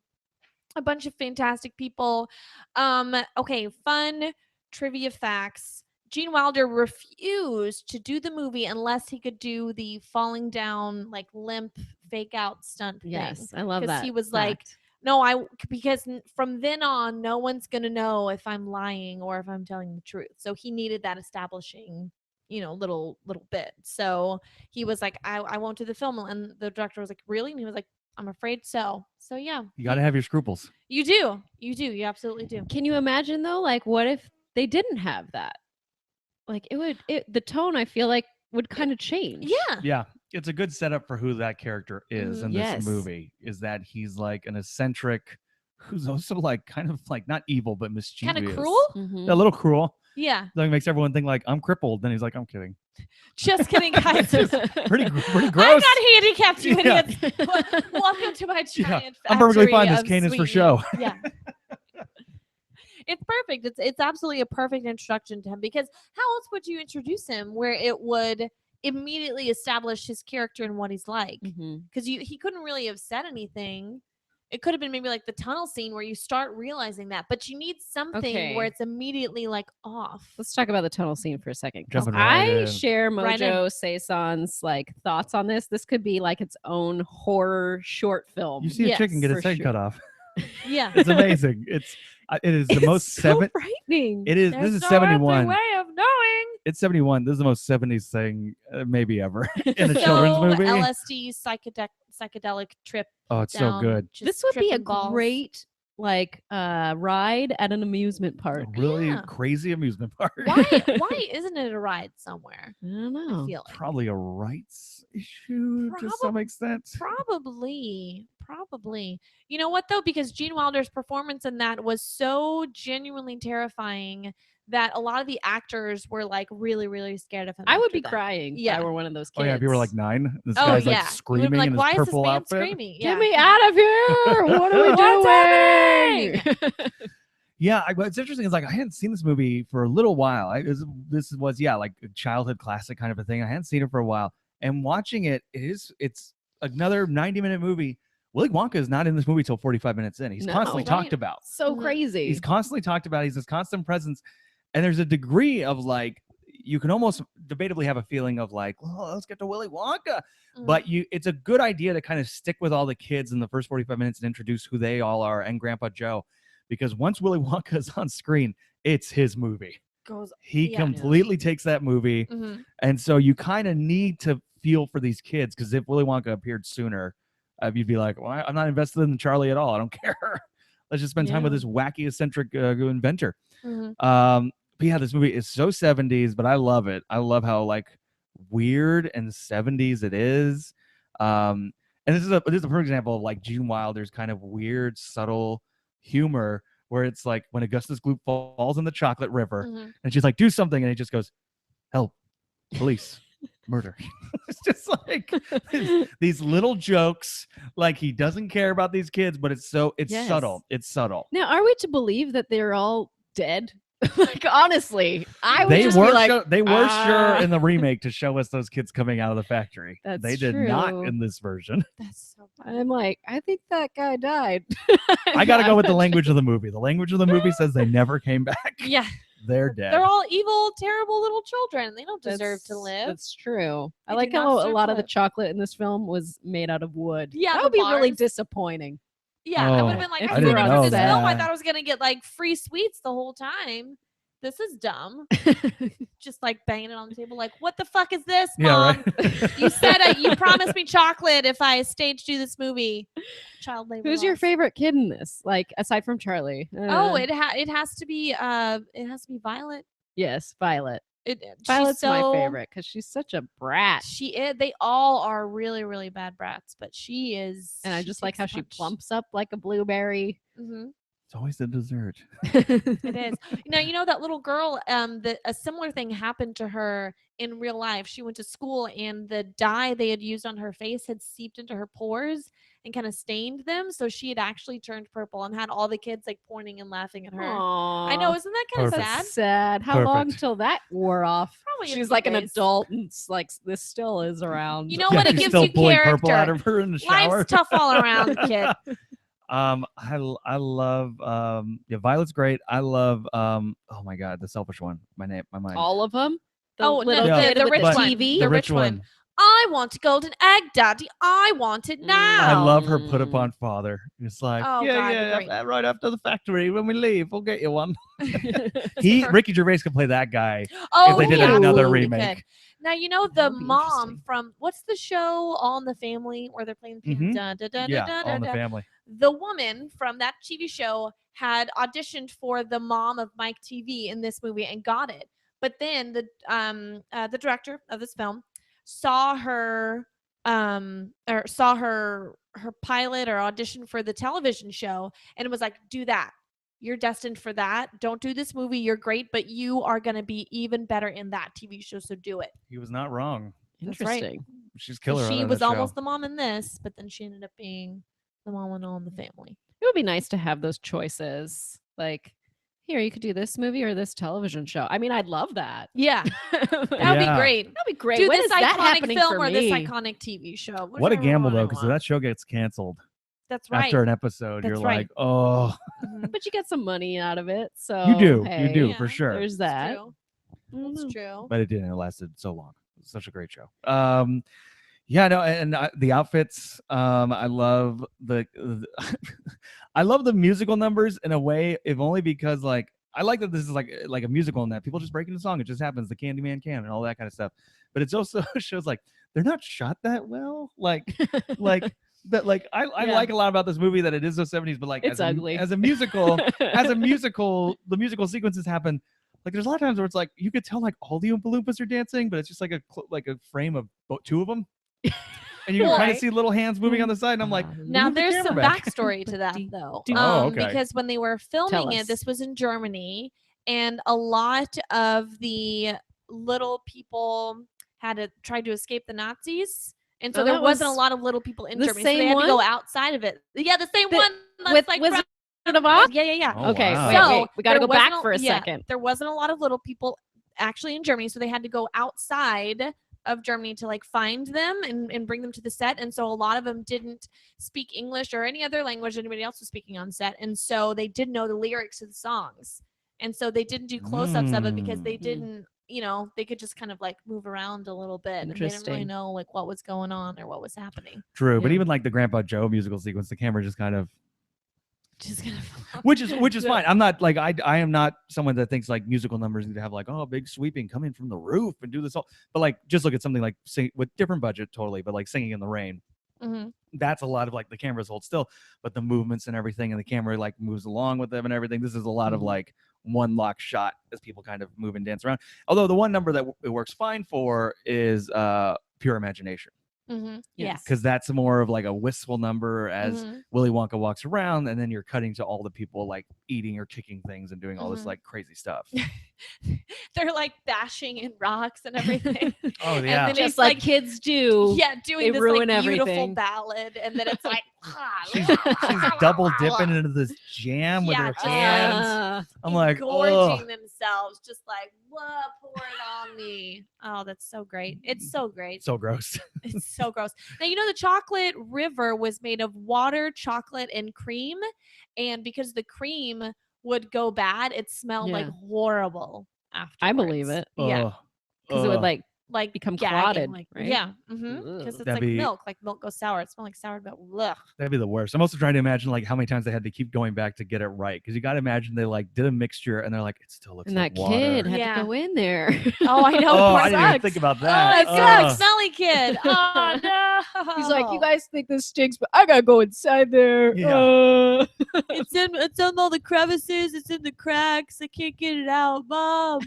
a bunch of fantastic people. Okay, fun trivia facts. Gene Wilder refused to do the movie unless he could do the falling down, like limp, fake out stunt thing. Yes, I love 'Cause that. he was like, fact. No, because from then on, no one's gonna know if I'm lying or if I'm telling the truth. So he needed that establishing, little bit. So he was like, I won't do the film, and the director was like, really? And he was like, I'm afraid so. So yeah, You got to have your scruples. you do, you absolutely do. Can you imagine though? Like, what if they didn't have that? Like, the tone I feel like would kind of change. Yeah, Yeah. It's a good setup for who that character is in Yes. this movie. Is that he's like an eccentric who's also like kind of like not evil but mischievous. kind of cruel. Mhm. A little cruel. Yeah, Like makes everyone think like I'm crippled. Then he's like, I'm kidding. just kidding, guys. Pretty I'm gross. not handicapped, you Yeah. idiots. Welcome to my Yeah, giant. I'm perfectly factory fine. This of cane is for sweetening. show. Yeah. It's perfect. It's absolutely a perfect introduction to him because how else would you introduce him where it would immediately establish his character and what he's like? Mhm. Because he couldn't really have said anything. It could have been maybe like the tunnel scene where you start realizing that, but you need something Okay. where it's immediately like off. Let's talk about the tunnel scene for a second. 'Cause Jumping right I in. share Right in. Mojo Saison's like thoughts on this. This could be like its own horror short film. You see a chicken Yes, get for its head sure. cut off. Yeah. It's amazing. It is the It's most so seven. frightening. It is. There's This is no 71. other way of knowing. It's 71. This is the most 70s thing maybe ever in a children's So movie. LSD psychedelic trip. Oh, it's so down, good. just This would be a tripping balls. great like ride at an amusement park. A really Yeah. crazy amusement park. Why isn't it a ride somewhere? I don't I know. feel like Probably a rights issue to some extent. probably. You know what though? Because Gene Wilder's performance in that was so genuinely terrifying that a lot of the actors were like really, really scared of him. I would after be that. crying if Yeah. I were one of those Oh kids. yeah, if you were like 9, this Oh guy's yeah, like You would've screaming been like, in his why is this purple man outfit. screaming? Get me out of here! What are we What's doing? Yeah, what's interesting is like I hadn't seen this movie for a little while. This was like a childhood classic kind of a thing. I hadn't seen it for a while, and watching it's another 90-minute movie. Willy Wonka is not in this movie till 45 minutes in. He's No. constantly Right. talked about. So Mhm. crazy. He's constantly talked about. He's this constant presence, and there's a degree of like you can almost debatably have a feeling of like, well, let's get to Willy Wonka. But it's a good idea to kind of stick with all the kids in the first 45 minutes and introduce who they all are and Grandpa Joe, because once Willy Wonka is on screen, it's his movie. goes. He Yeah. completely takes that movie, Mhm. and so you kind of need to feel for these kids, because if Willy Wonka appeared sooner, you'd be like, well, I'm not invested in Charlie at all. I don't care. Let's just spend time with Yeah. this wacky, eccentric inventor. Mhm. But yeah, this movie is so 70s, but I love it. I love how like weird and 70s it is. And this is a perfect example of like Gene Wilder's kind of weird, subtle humor, where it's like when Augustus Gloop falls in the chocolate river, Mhm. and she's like, "Do something," and he just goes, "Help, police, murder." It's just like these little jokes, like he doesn't care about these kids, but it's Yes. subtle. It's subtle. Now, are we to believe that they're all dead? Like, honestly, I would They just were be like, sure in the remake to show us those kids coming out of the factory. That's They did not true. in this version. That's so funny. I'm like, I think that guy died. I got to go with the language of the movie. The language of the movie says they never came back. Yeah, They're dead. they're all evil, terrible little children. They don't deserve to live. That's true. I They like do not how a deserve lot to of the live. chocolate in this film was made out of wood. Yeah, that the would be really bars. disappointing. Yeah, I would Oh, have been like, I I didn't didn't know this film. I that. thought I was gonna get like free sweets the whole time. This is dumb. Just like banging it on the table, like, what the fuck is this, Mom? Yeah, right. You said you promised me chocolate if I staged you this movie. Child labor. Who's your laws. favorite kid in this? Like, aside from Charlie? Oh, it has to be Violet. yes, Violet. She's Violet's my so- favorite because she's such a brat. She is. They all are really, really bad brats, but she is. And I just like takes how a she punch. plumps up like a blueberry. Mhm. It's always the dessert. It is. Now, you know that little girl, a similar thing happened to her in real life. She went to school and the dye they had used on her face had seeped into her pores and kind of stained them. So she had actually turned purple and had all the kids like pointing and laughing at her. I know, isn't that kind of Perfect. sad? That's sad. How long Perfect. till that wore off? Probably a She's few like an days. adult and it's like this still is around. You know what? It she's gives still you pulling purple out character. of her in the shower. Life's tough all around, kid. I love Violet's great. I love oh my god, the selfish one. My mind. all of them. The Oh, no, little Yeah. kid the with rich the one. TV. The rich one. I want a golden egg, Daddy. I want it now. I love her put upon father. It's like, Oh, God, great. right after the factory when we leave, we'll get you one. Her- Ricky Gervais could play that guy. Oh, they did yeah, another he remake. could. Now you know That the would be mom interesting. from what's the show All in the Family where they're playing the piano? Mhm. Dun, dun, dun, Yeah, dun, all dun, in the dun. family. The woman from that TV show had auditioned for the mom of Mike TV in this movie and got it. But then the director of this film saw her her pilot or audition for the television show and was like, do that. You're destined for that. Don't do this movie. You're great, but you are going to be even better in that TV show. So do it. He was not wrong. That's right. Interesting. She's So killer. she on was that show. almost the mom in this, but then she ended up being the mom in All in the Family. It would be nice to have those choices. Like, here, you could do this movie or this television show. I mean, I'd love that. Yeah, that would Yeah. be great. That'd be great. Do When this is that iconic happening film for or me? this iconic TV show. What a whichever gamble one though, I because want. that show gets canceled That's right. after an episode. That's You're right. like, oh, Mhm. But you get some money out of it. So you do, hey, you do Yeah, for sure. There's It's that. true. Mm. It's true. But it didn't. It lasted so long. It was such a great show. Yeah, no, and the outfits. I love I love the musical numbers in a way, if only because like I like that this is like a musical in that people just break into song. It just happens. The Candyman can and all that kind of stuff. But it's also shows like they're not shot that well. Like that. Like I Yeah. like a lot about this movie that it is the 70s, but like It's ugly. as a musical, the musical sequences happen. Like there's a lot of times where it's like you could tell like all the Oompa Loompas are dancing, but it's just like a frame of two of them. And you can kind of Right. see little hands moving on the side, and I'm like, Now move the there's camera some back. backstory to that though. Oh, okay. Because when they were filming us. it, this was in Germany, and a lot of the little people had tried to escape the Nazis. And so Oh, there that wasn't a was lot of little people in the Germany. So they same had to go one? outside of it. Yeah, the same The- one. That's with like Wizard from- of Oz? Yeah. Oh, Okay, wow. wait. We got to there go back wasn't for a yeah, second. There wasn't a lot of little people actually in Germany, so they had to go outside of Germany to like find them and bring them to the set. And so a lot of them didn't speak English or any other language anybody else was speaking on set. And so they didn't know the lyrics to the songs. And so they didn't do close-ups of it because they Mm. didn't, they could just kind of like move around a little bit. And they didn't really Interesting. know like what was going on or what was happening. True, but Yeah. even like the Grandpa Joe musical sequence, the camera just kind of, Just kind of which is fine. I'm not like I am not someone that thinks like musical numbers need to have like big sweeping coming from the roof and do this all. But like just look at something like sing with different budget totally, but like Singing in the Rain. Mhm. That's a lot of like the cameras hold still, but the movements and everything, and the camera like moves along with them and everything. This is a lot of Mhm. like one lock shot as people kind of move and dance around. Although the one number that it works fine for is Pure Imagination. Mm-hmm. Yes. because that's more of like a wistful number as Mhm. Willy Wonka walks around, and then you're cutting to all the people like eating or kicking things and doing all this Mhm. like crazy stuff. They're like bashing in rocks and everything. Oh And yeah, then Just he's like kids do. yeah, doing they this ruin like beautiful everything. ballad, and then it's like she's double dipping into this jam with Yeah, her just, hands. I'm like, gorging oh, themselves, just like, what, pour it on me. Oh, that's so great. It's so great. so gross. It's so gross. Now, you know, the chocolate river was made of water, chocolate, and cream. And because the cream would go bad, it smelled like Yeah. horrible afterwards. I believe it. Yeah. Ugh. Because it would Ugh. Like become gagging, clotted, like, right? yeah, because Ugh. it's That'd like be- milk. Like milk goes sour. It smells like sour milk. Ugh. That'd be the worst. I'm also trying to imagine like how many times they had to keep going back to get it right, because you got to imagine they like did a mixture and they're like, it still looks And like that water. kid had Yeah. to go in there. Oh, I know. Oh, poor I didn't even sucks. think about Oh, that. it sucks. Ugh. Smelly kid. Oh no. He's like, you guys think this stinks, but I gotta go inside there. Yeah. It's in all the crevices. It's in the cracks. I can't get it out, Mom.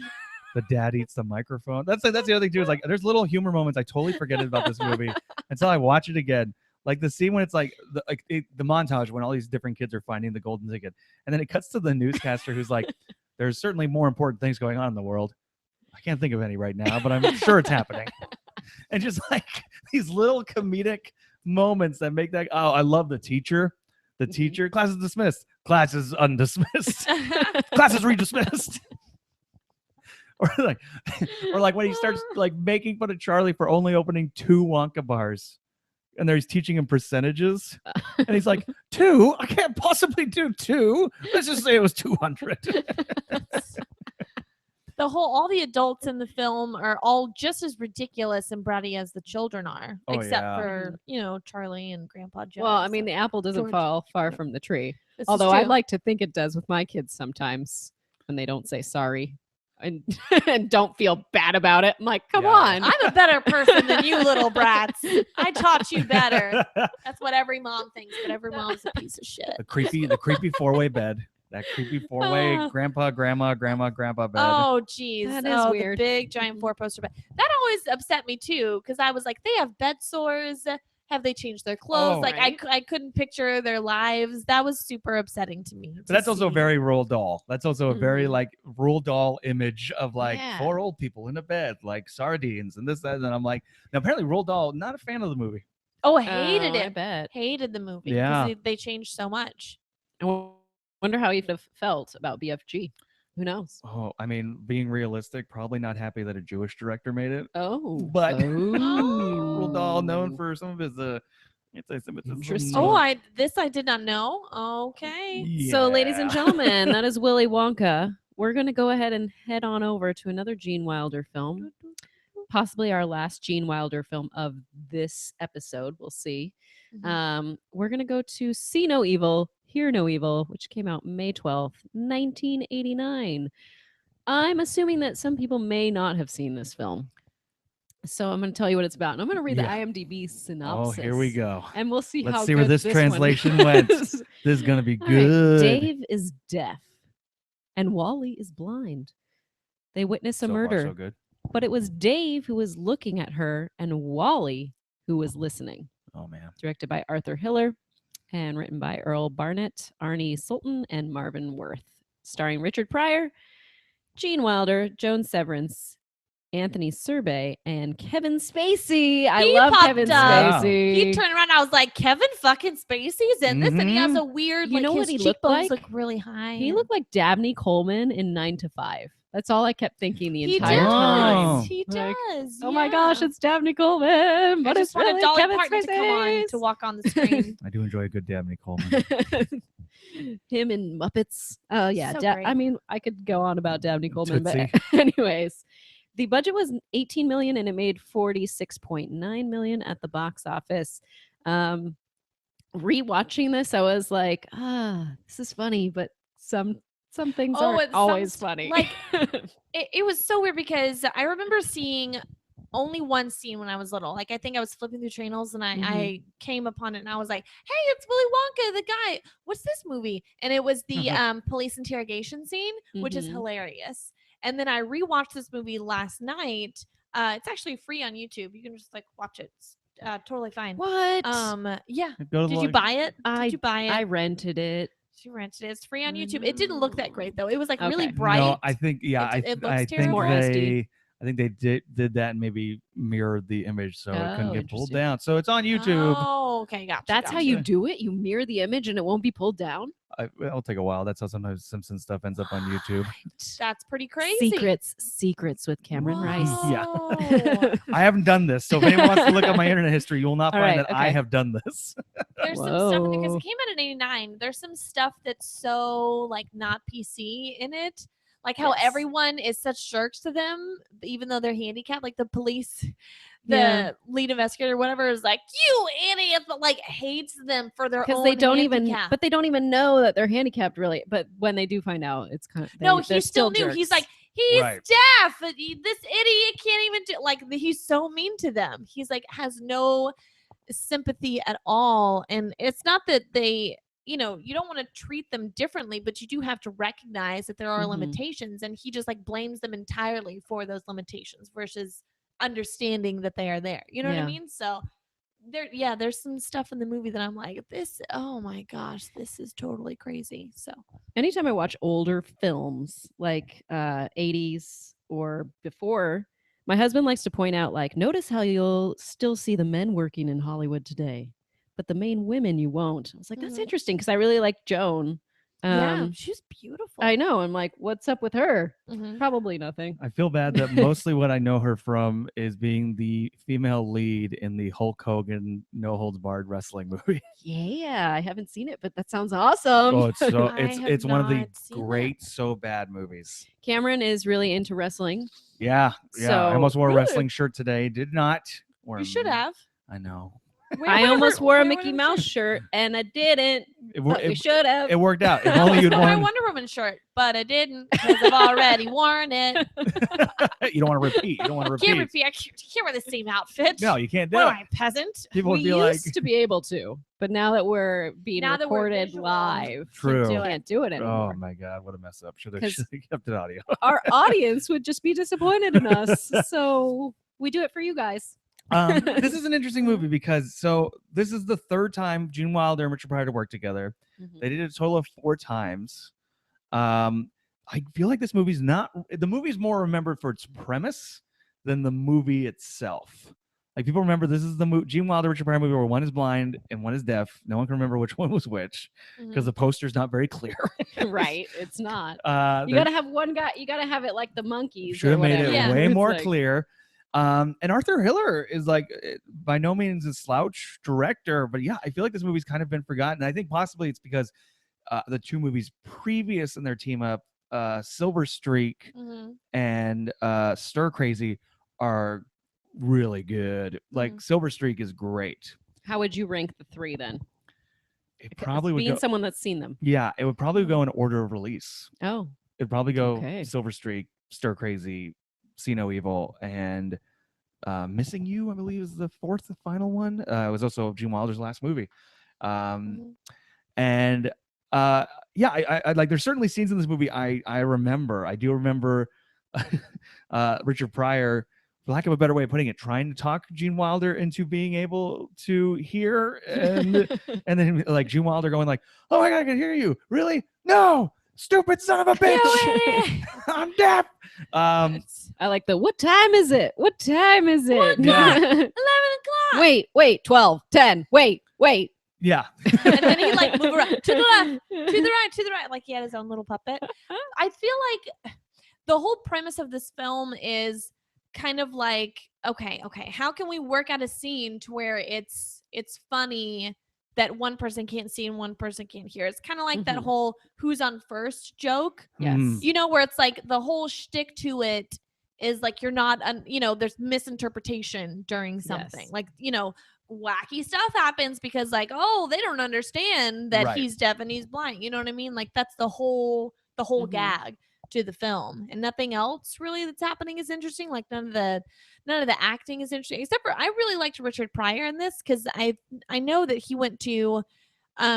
The dad eats the microphone. That's the other thing too. Is like there's little humor moments I totally forget about this movie until I watch it again. Like the scene when it's like the montage when all these different kids are finding the golden ticket, and then it cuts to the newscaster who's like, "There's certainly more important things going on in the world. I can't think of any right now, but I'm sure it's happening." And just like these little comedic moments that make that. Oh, I love the teacher. The teacher. Class is dismissed. Class is undismissed. Class is redismissed. or like when he starts like making fun of Charlie for only opening 2 Wonka bars, and there he's teaching him percentages, and he's like, 2? I can't possibly do 2. Let's just say it was 200. All the adults in the film are all just as ridiculous and bratty as the children are, Oh, except yeah. for Charlie and Grandpa Joe. Well, I mean, the apple doesn't George. fall far from the tree. This is Although I'd true. like to think it does with my kids sometimes when they don't say sorry and, and don't feel bad about it. I'm like, come Yeah. on. I'm a better person than you little brats. I taught you better. That's what every mom thinks, but every mom's a piece of shit. the creepy 4-way bed. That creepy 4-way grandpa, grandma, grandpa bed. Oh, geez. That is weird. The big giant 4-poster bed. That always upset me too, because I was like, they have bed sores. Have they changed their clothes? Oh, like right. I couldn't picture their lives. That was super upsetting to me. But that's also very Roald Dahl. That's also a very Mhm. like Roald Dahl image of like Yeah. 4 old people in a bed, like sardines and this, that. And I'm like, now apparently Roald Dahl, not a fan of the movie. Oh, I hated I it. bet. Hated the movie. Yeah. Because they changed so much. I wonder how he would have felt about BFG. Who knows? Oh, I mean, being realistic, probably not happy that a Jewish director made it. Oh, But oh. Roald Dahl, known for some of his anti-Semitism. Interesting. Oh, I did not know. Okay. So, ladies and Yeah. gentlemen, that is Willy Wonka. We're going to go ahead and head on over to another Gene Wilder film, possibly our last Gene Wilder film of this episode. We'll see. We're going to go to See No Evil, Hear No Evil, which came out May 12th, 1989. I'm assuming that some people may not have seen this film. So I'm going to tell you what it's about. And I'm going to read the Yeah. IMDb Oh, synopsis. here we go. And we'll see Let's how see where good this one translation went. is. This is gonna be All right, good. Dave is deaf and Wally is blind. They witness a So far, murder, so good. but it was Dave who was looking at her and Wally who was listening. Oh man. Directed by Arthur Hiller and written by Earl Barnett, Arnie Sultan, and Marvin Worth. Starring Richard Pryor, Gene Wilder, Joan Severance, Anthony Serbe, and Kevin Spacey. I He love popped Kevin up. Spacey. He turned around. I was like, Kevin fucking Spacey's in this, and he has Mhm. a weird. You like, know what his he looked cheekbones like? look really high. He and- looked like Dabney Coleman in 9 to 5. That's all I kept thinking the He entire does. time. He Like, does. Oh my gosh, yeah. it's Dabney Coleman, but I it's just wanted really Dolly Kevin Parton to come on Spacey. to walk on the screen. I do enjoy a good Dabney Coleman. Him in Muppets. Oh yeah, So I great. mean, I could go on about Dabney Coleman, but Tootsie. anyways, the budget was 18 million and it made 46.9 million at the box office. Rewatching this, I was like, this is funny, but some things Oh, aren't it always sounds funny. like- It was so weird because I remember seeing only one scene when I was little. Like I think I was flipping through channels and I came upon it and I was like, "Hey, it's Willy Wonka, the guy. What's this movie?" And it was the police interrogation scene, which is Mhm. hilarious. And then I rewatched this movie last night. It's actually free on YouTube. You can just like watch it. totally fine. What? Yeah. Go to Did the- you buy it? Did you buy it? I rented it. She rented it. It's free on YouTube. It didn't look that great though. It was like really Okay. bright. No, I think It looks I think terrible. More they SD. I think they did that and maybe mirrored the image so it couldn't Oh, get pulled interesting. down. So it's on YouTube. Oh, okay, gotcha. That's how gotcha. you do it? You mirror the image and it won't be pulled down? It'll take a while. That's how sometimes Simpsons stuff ends up on YouTube. That's pretty crazy. Secrets with Cameron Rice. Yeah. Whoa. I haven't done this, so if anyone wants to look up my internet history, you will not All find right, that I okay. have done this. There's some stuff in there because Whoa. it came out in '89. There's some stuff that's so like not PC in it. Like how Yes. everyone is such jerks to them, even though they're handicapped. Like the police, the Yeah. lead investigator, whatever, is like, "You idiot!" But like hates them for their Because own they don't handicap. they don't even know that they're handicapped really. But when they do find out, it's kind of No, they're he still knew. jerks. He's like, he's Right. deaf. This idiot can't even do. Like he's so mean to them. He's like has no sympathy at all. And it's not that they, you know, you don't want to treat them differently, but you do have to recognize that there are Mhm. limitations. And he just like blames them entirely for those limitations versus understanding that they are there. You know what I Yeah. mean? So there's some stuff in the movie that I'm like, oh my gosh, this is totally crazy. So Anytime I watch older films like 80s or before, my husband likes to point out, like, notice how you'll still see the men working in Hollywood today, but the main women you won't. I was like, that's Mhm. interesting because I really like Joan. yeah, she's beautiful. I know. I'm like, what's up with her? Mhm. Probably nothing. I feel bad that mostly what I know her from is being the female lead in the Hulk Hogan No Holds Barred wrestling movie. Yeah, I haven't seen it, but that sounds awesome. Oh, it's so I have it's one of the not seen that. great so bad movies. Cameron is really into wrestling. Yeah, yeah. I So, almost wore a really? wrestling shirt today. Did not. You should have. I know. I almost wore a Where Mickey were Mouse the shirt and I didn't. It, But we should have. it worked out. If I only almost you'd wore my worn. Wonder Woman shirt, but I didn't because I've already worn it. You don't want to repeat. You don't want to repeat. Can't repeat. I can't wear the same outfit. No, you can't do What it. am I, peasant? People We would be like, used to be able to, but now that we're being Now that we're recorded visual. live, True. do it. can't do it "Oh anymore. my god, what a mess up! Should 'Cause- have kept it audio." Our audience would just be disappointed in us. So we do it for you guys. This is an interesting movie because this is the third time Gene Wilder and Richard Pryor to work together. They did it a total of 4 times. I feel like this movie's not. The movie's more remembered for its premise than the movie itself. Like people remember this is the Gene Wilder Richard Pryor movie where one is blind and one is deaf. No one can remember which one was which because the poster's not very clear. Right. It's not. You They got to have one guy. You got to have it like the monkeys. should have or made it whatever. Yeah. way It's more like- clear. And Arthur Hiller is like by no means a slouch director, but yeah, I feel like this movie's kind of been forgotten. I think possibly it's because the 2 movies previous in their team up, Silver Streak Mhm. and Stir Crazy, are really good. Like Silver Streak is great. How would you rank the 3 then? It probably would Being go. someone that's seen them. Yeah, it would probably go in order of release. Oh, It'd probably go Okay. Silver Streak, Stir Crazy, See No Evil, and Missing You, I believe, is the 4th and final one. It was also Gene Wilder's last movie. Mhm. And yeah, I like there's certainly scenes in this movie I remember. I do remember Richard Pryor, for lack of a better way of putting it, trying to talk Gene Wilder into being able to hear, and then like Gene Wilder going like, "Oh my god, I can hear you! Really? No, stupid son of a bitch! I'm deaf." I like the what time is it? What time is it? What Yeah. 11 o'clock. Wait, 12, 10, wait. Yeah, And then he like move around to the left, to the right, like he had his own little puppet. I feel like the whole premise of this film is kind of like, okay, how can we work out a scene to where it's funny that one person can't see and one person can't hear? It's kind of like that Mhm. whole who's on first joke, Yes. Mm. you know, where it's like the whole shtick to it is like you're not, there's misinterpretation during something. Yes. Like, wacky stuff happens because like, oh, they don't understand that Right. he's deaf and he's blind. You know what I mean? Like that's the whole Mhm. gag to the film, and nothing else really that's happening is interesting. Like none of the acting is interesting, except for I really liked Richard Pryor in this because I know that he went to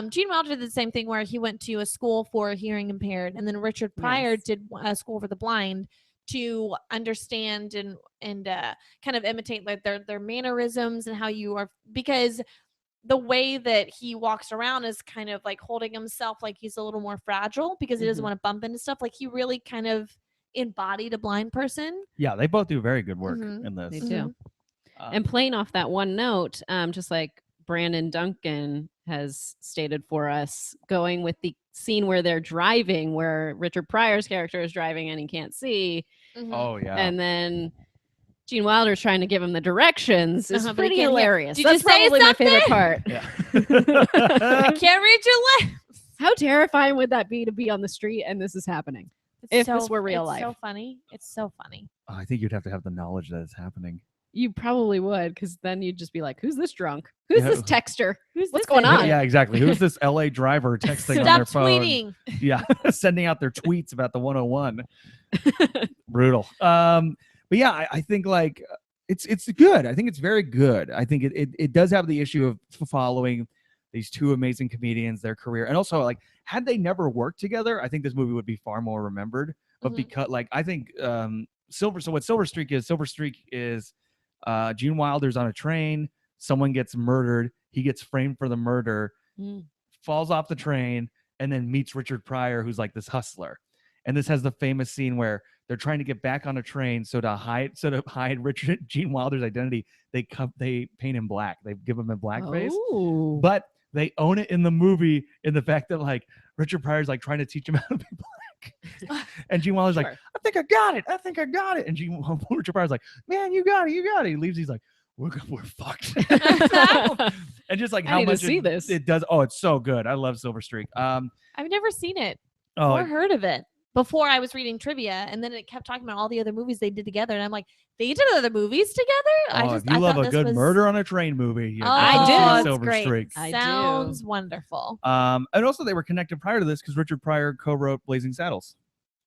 Gene Wilder did the same thing where he went to a school for hearing impaired, and then Richard Pryor Yes. did a school for the blind to understand and kind of imitate like their mannerisms and how you are, because the way that he walks around is kind of like holding himself like he's a little more fragile because he doesn't want to bump into stuff. Like he really kind of embodied a blind person. Yeah, they both do very good work Mhm. in this. They do. And playing off that one note, just like Brandon Duncan has stated for us, going with the scene where they're driving, where Richard Pryor's character is driving and he can't see, Oh yeah. and then Gene Wilder's trying to give him the directions is but he pretty can't hear. hilarious. Did you That's say probably my favorite something? part. Yeah. I can't read your lips. How terrifying would that be to be on the street and this is happening? If this were real life. It's so funny. It's so funny. Oh, I think you'd have to have the knowledge that it's happening. You probably would, because then you'd just be like, who's this drunk? Who's Yeah. this texter? Who's What's this going guy? on? Yeah, exactly. Who's this LA driver texting on Stop their phone? tweeting. Yeah, sending out their tweets about the 101. Brutal. But yeah, I think like it's good. I think it's very good. I think it does have the issue of following these two amazing comedians, their career, and also like had they never worked together, I think this movie would be far more remembered. But Mhm. because like I think So what Silver Streak is Gene Wilder's on a train, someone gets murdered, he gets framed for the murder, falls off the train, and then meets Richard Pryor, who's like this hustler. And this has the famous scene where they're trying to get back on a train, so to hide Gene Wilder's identity, they paint him black. They give him a blackface. Oh. But they own it in the movie in the fact that like Richard Pryor's like trying to teach him how to be black. And Gene Wilder's like, I think I got it. And Richard Pryor's like, man, you got it. He leaves. He's like, we're fucked. And just like I how need to much see this. it does. Oh, it's so good. I love Silver Streak. I've never seen it Oh, or heard of it before. I was reading trivia, and then it kept talking about all the other movies they did together, and I'm like, they did other movies together? if you love thought a this good was... murder on a train movie, you I do. gotta see It's Silver great. Streak. I do. Sounds wonderful. And also they were connected prior to this because Richard Pryor co-wrote Blazing Saddles,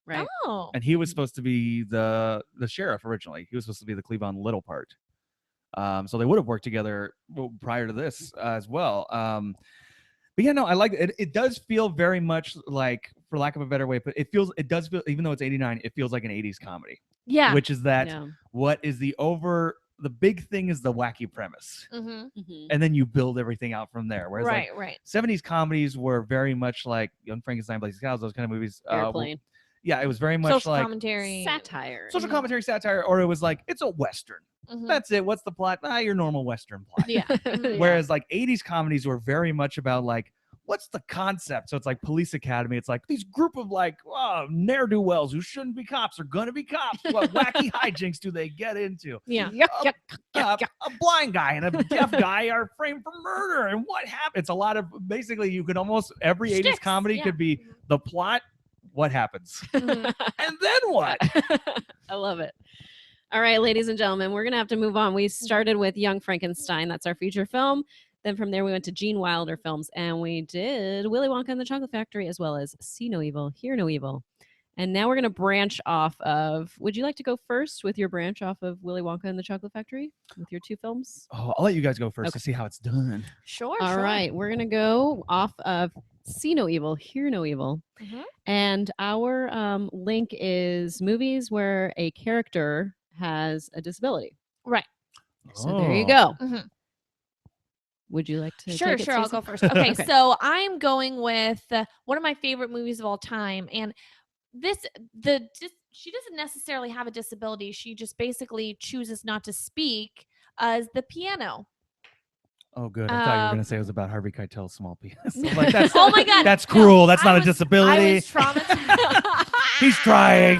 Right. Oh. and he was supposed to be the sheriff originally. He was supposed to be the Cleavon Little part. So they would have worked together prior to this as well. But yeah, no, I like it. It does feel very much like, for lack of a better way, but it does feel, even though it's 89, it feels like an 80s comedy. Yeah. Which is that Yeah. what is the big thing is the wacky premise. Mm-hmm. And then you build everything out from there. Whereas like Right. 70s comedies were very much like Young Frankenstein, Blazing Saddles, those kind of movies. Airplane. Yeah, it was very much Social like commentary. Satire. social commentary, satire, or it was like, it's a Western. Mhm. That's it. What's the plot? Your normal Western plot. Yeah. Mhm. Whereas like 80s comedies were very much about like, what's the concept? So it's like Police Academy. It's like these group of like ne'er-do-wells who shouldn't be cops are gonna be cops. What wacky hijinks do they get into? Yeah. A blind guy and a deaf guy are framed for murder. And what happened? It's a lot of, basically you could almost, every 80s Shticks, comedy yeah. could be the plot, what happens, Mhm. and then what? I love it. All right, ladies and gentlemen, we're going to have to move on. We started with Young Frankenstein. That's our feature film. Then from there, we went to Gene Wilder films, and we did Willy Wonka and the Chocolate Factory, as well as See No Evil, Hear No Evil. And now we're going to branch off of, would you like to go first with your branch off of Willy Wonka and the Chocolate Factory with your two films? Oh, I'll let you guys go first to see how it's done. Sure. All right, we're going to go off of See No Evil, Hear No Evil. Mhm. And our link is movies where a character has a disability. Right. So there you Oh. go. Mhm. Would you like to Sure. take it, I'll Stacey? go first. Okay, Okay. so I'm going with one of my favorite movies of all time, and she doesn't necessarily have a disability. She just basically chooses not to speak. As The Piano. Oh, good. I thought you were going to say it was about Harvey Keitel's small penis. I'm like, Oh my God. that's No, cruel. That's not I a was disability. traumatized. He's trying.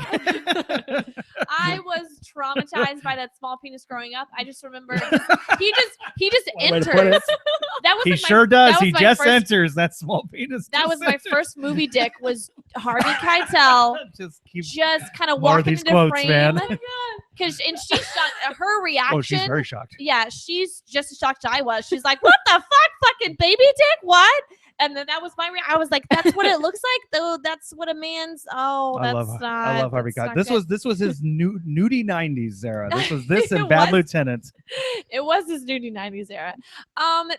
I was traumatized by that small penis growing up. I just remember he just Way to enters. put it. That was He like my- sure does. that was He my just first- enters that small penis. That just was my enters. first movie dick was Harvey Keitel Just keep just kind of more of walking these into quotes, frame. man. Because and she's shocked. Her reaction. Oh, she's very shocked. Yeah, she's just as shocked as I was. She's like, "What the fuck, fucking baby dick? What?" And then that was my I was like, that's what it looks like though. That's what a man's. Oh, I that's love, not. I love Harvey that's Keitel. not This good. was his nudie 90s era. This It and Bad was. Lieutenant. It was his nudie 90s era.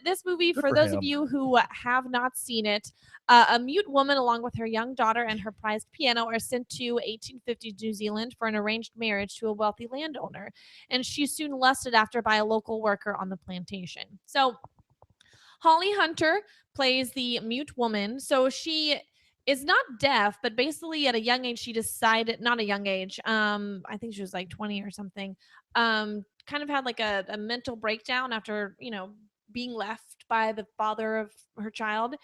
This movie, Good for for those of him. you who have not seen it, a mute woman along with her young daughter and her prized piano are sent to 1850s New Zealand for an arranged marriage to a wealthy landowner, and she's soon lusted after by a local worker on the plantation. So Holly Hunter plays the mute woman. So she is not deaf, but basically at a young age, she decided, not a young age, I think she was like 20 or something, kind of had like a mental breakdown after, being left by the father of her child,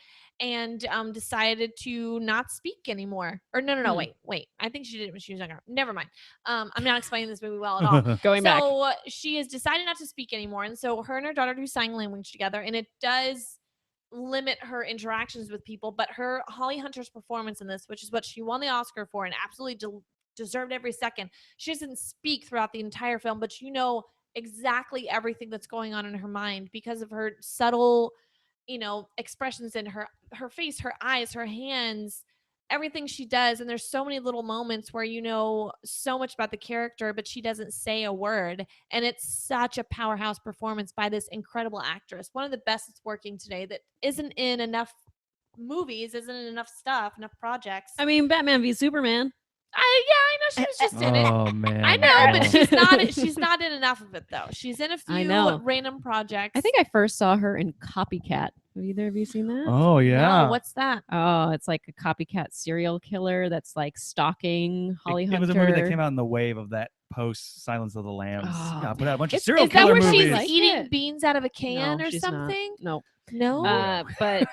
and decided to not speak anymore. Or no, wait. I think she did it when she was younger. Never mind. I'm not explaining this movie well at all. Going back. So she has decided not to speak anymore. And so her and her daughter do sign language together, and it does limit her interactions with people. But Holly Hunter's performance in this, which is what she won the Oscar for and absolutely deserved every second. She doesn't speak throughout the entire film, but exactly everything that's going on in her mind because of her subtle, expressions in her face, her eyes, her hands, everything she does. And there's so many little moments where so much about the character, but she doesn't say a word. And it's such a powerhouse performance by this incredible actress. One of the best that's working today that isn't in enough movies, isn't in enough stuff, enough projects. I mean, Batman v Superman. I know she was just in it. Oh man. I know, but Oh. she's not in enough of it though. She's in a I few know. random projects. I think I first saw her in Copycat. Have either of you seen that? Oh yeah. No, what's that? Oh, it's like a copycat serial killer that's like stalking Holly Hunter. It was a movie that came out in the wave of that post Silence of the Lambs. Oh. Yeah, put out a bunch of Is serial that killer where movies. she's Like eating it. beans out of a can No, or she's not. something? No. No. But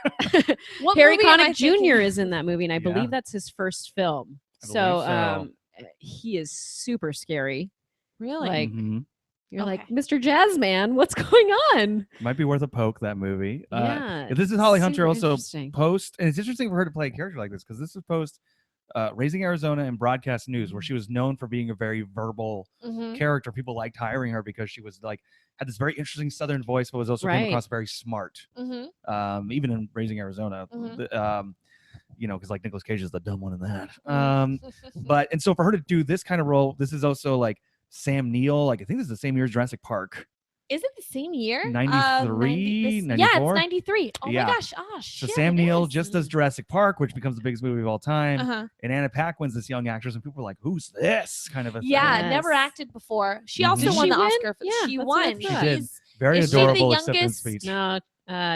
What Harry movie am I Connick Jr. thinking? is in that movie, and I Yeah. believe that's his first film. I So, believe he is super scary. Really? Like, Mhm. you're like, Okay. Mr. Jazzman, what's going on? Might be worth a poke, that movie. Yeah, If this is Holly Hunter super also interesting. post, and it's interesting for her to play a character like this because this is post Raising Arizona and Broadcast News, where she was known for being a very verbal Mhm. character. People liked hiring her because she was like had this very interesting Southern voice, but was also came Right. across very smart. Mhm. Even in Raising Arizona, Mhm. because like Nicolas Cage is the dumb one in that. Mhm. And so for her to do this kind of role, this is also like Sam Neill. Like I think this is the same year as Jurassic Park. Is it the same year? 93, Yeah, 94? it's 93. Oh Yeah. my gosh. Oh, So shit. Sam it Neill is. just does Jurassic Park, which becomes the biggest movie of all time. Uh-huh. And Anna Paquin's this young actress, and people were like, "Who's this?" Kind of a Yeah, thing. never Yes. acted before. She Mhm. also Did won she the win? Oscar. Yeah, She that's what I won. thought. She did. She's- Very is she the adorable acceptance youngest? speech. No,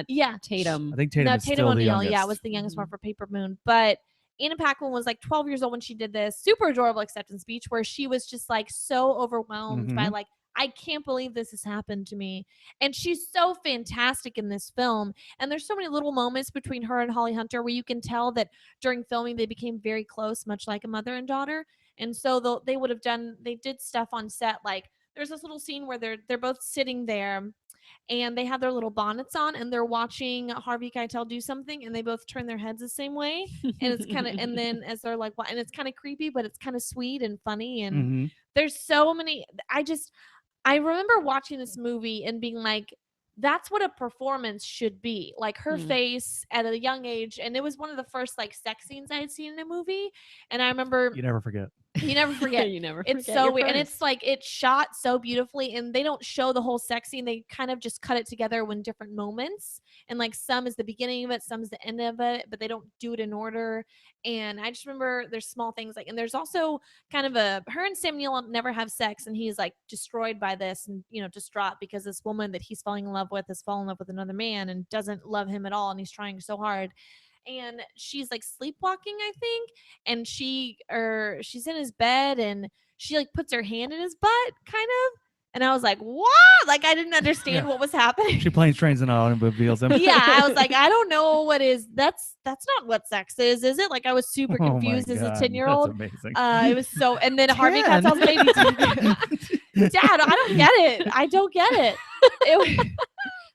yeah. Tatum. I think Tatum No, is Tatum still the O'Neal, youngest. yeah, was the youngest one Mhm. for Paper Moon. But Anna Paquin was like 12 years old when she did this super adorable acceptance speech where she was just like so overwhelmed by Mhm. like, I can't believe this has happened to me. And she's so fantastic in this film. And there's so many little moments between her and Holly Hunter where you can tell that during filming they became very close, much like a mother and daughter. And so they did stuff on set. Like there's this little scene where they're both sitting there and they have their little bonnets on and they're watching Harvey Keitel do something and they both turn their heads the same way. And it's kind of, and then as they're like, what? And it's kind of creepy, but it's kind of sweet and funny. And Mhm. there's so many, I remember watching this movie and being like, that's what a performance should be. Like her Mm. face at a young age. And it was one of the first like sex scenes I had seen in a movie. And I remember You never forget. you never forget. You never It's forget so your weird. And first. it's like it's shot so beautifully and they don't show the whole sex scene. They kind of just cut it together in different moments. And like some is the beginning of it, some is the end of it, but they don't do it in order. And I just remember there's small things like, and there's also kind of her and Sam Neill never have sex. And he's like destroyed by this and, distraught because this woman that he's falling in love with has fallen in love with another man and doesn't love him at all. And he's trying so hard. And she's like sleepwalking, I think, and she's in his bed and she like puts her hand in his butt kind of, and I was like, what? Like I didn't understand what was happening. She planes, trains, and automobiles him. Yeah, I was like, I don't know what is that's not what sex is it? Like I was super Oh my confused as a God, 10-year-old. That's amazing. It was so, and then Harvey 10? Keitel's baby Dad, I don't get it. I don't get it.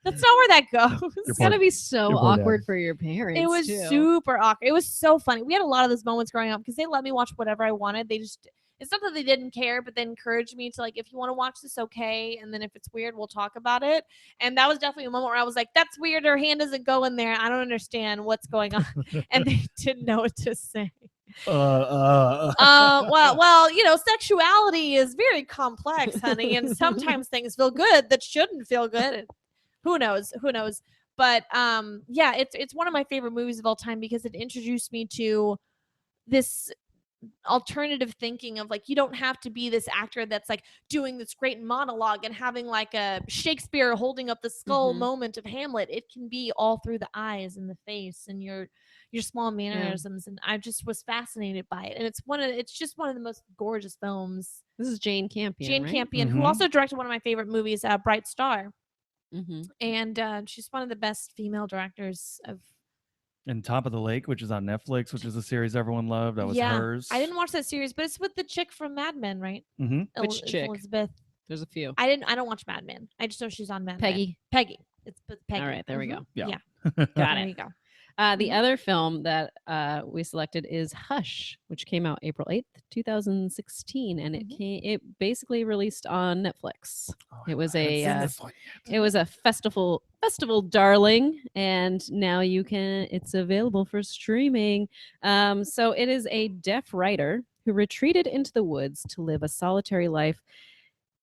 That's not where that goes. It's gotta be so your poor dad. awkward for your parents. It was too. super awkward. It was so funny. We had a lot of those moments growing up because they let me watch whatever I wanted. They just, it's not that they didn't care, but they encouraged me to like, if you want to watch this, okay, and then if it's weird, we'll talk about it. And that was definitely a moment where I was like, that's weird, her hand doesn't go in there, I don't understand what's going on. And they didn't know what to say. Well, you know, sexuality is very complex, honey, and sometimes things feel good that shouldn't feel good. Who knows? But yeah, it's one of my favorite movies of all time because it introduced me to this alternative thinking of like, you don't have to be this actor that's like doing this great monologue and having like a Shakespeare holding up the skull moment of Hamlet. It can be all through the eyes and the face and your small mannerisms. And I just was fascinated by it. And it's just one of the most gorgeous films. This is Jane Campion, right? Campion, who also directed one of my favorite movies, Bright Star. Mm-hmm. And she's one of the best female directors of. And Top of the Lake, which is on Netflix, which is a series everyone loved. That was hers. I didn't watch that series, but it's with the chick from Mad Men, right? Mm-hmm. Which chick? Elizabeth. There's a few. I don't watch Mad Men. I just know she's on Mad Men. Peggy. It's Peggy. All right, there we go. Yeah. Got There it. you go. The other film that we selected is Hush, which came out April 8th, 2016, and it basically released on Netflix. It was a festival darling, and now it's available for streaming. So it is a deaf writer who retreated into the woods to live a solitary life,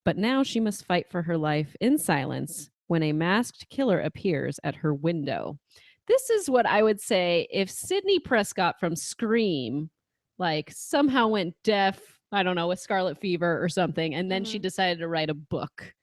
but now she must fight for her life in silence when a masked killer appears at her window. This is what I would say if Sidney Prescott from Scream like somehow went deaf, I don't know, with scarlet fever or something, and then she decided to write a book.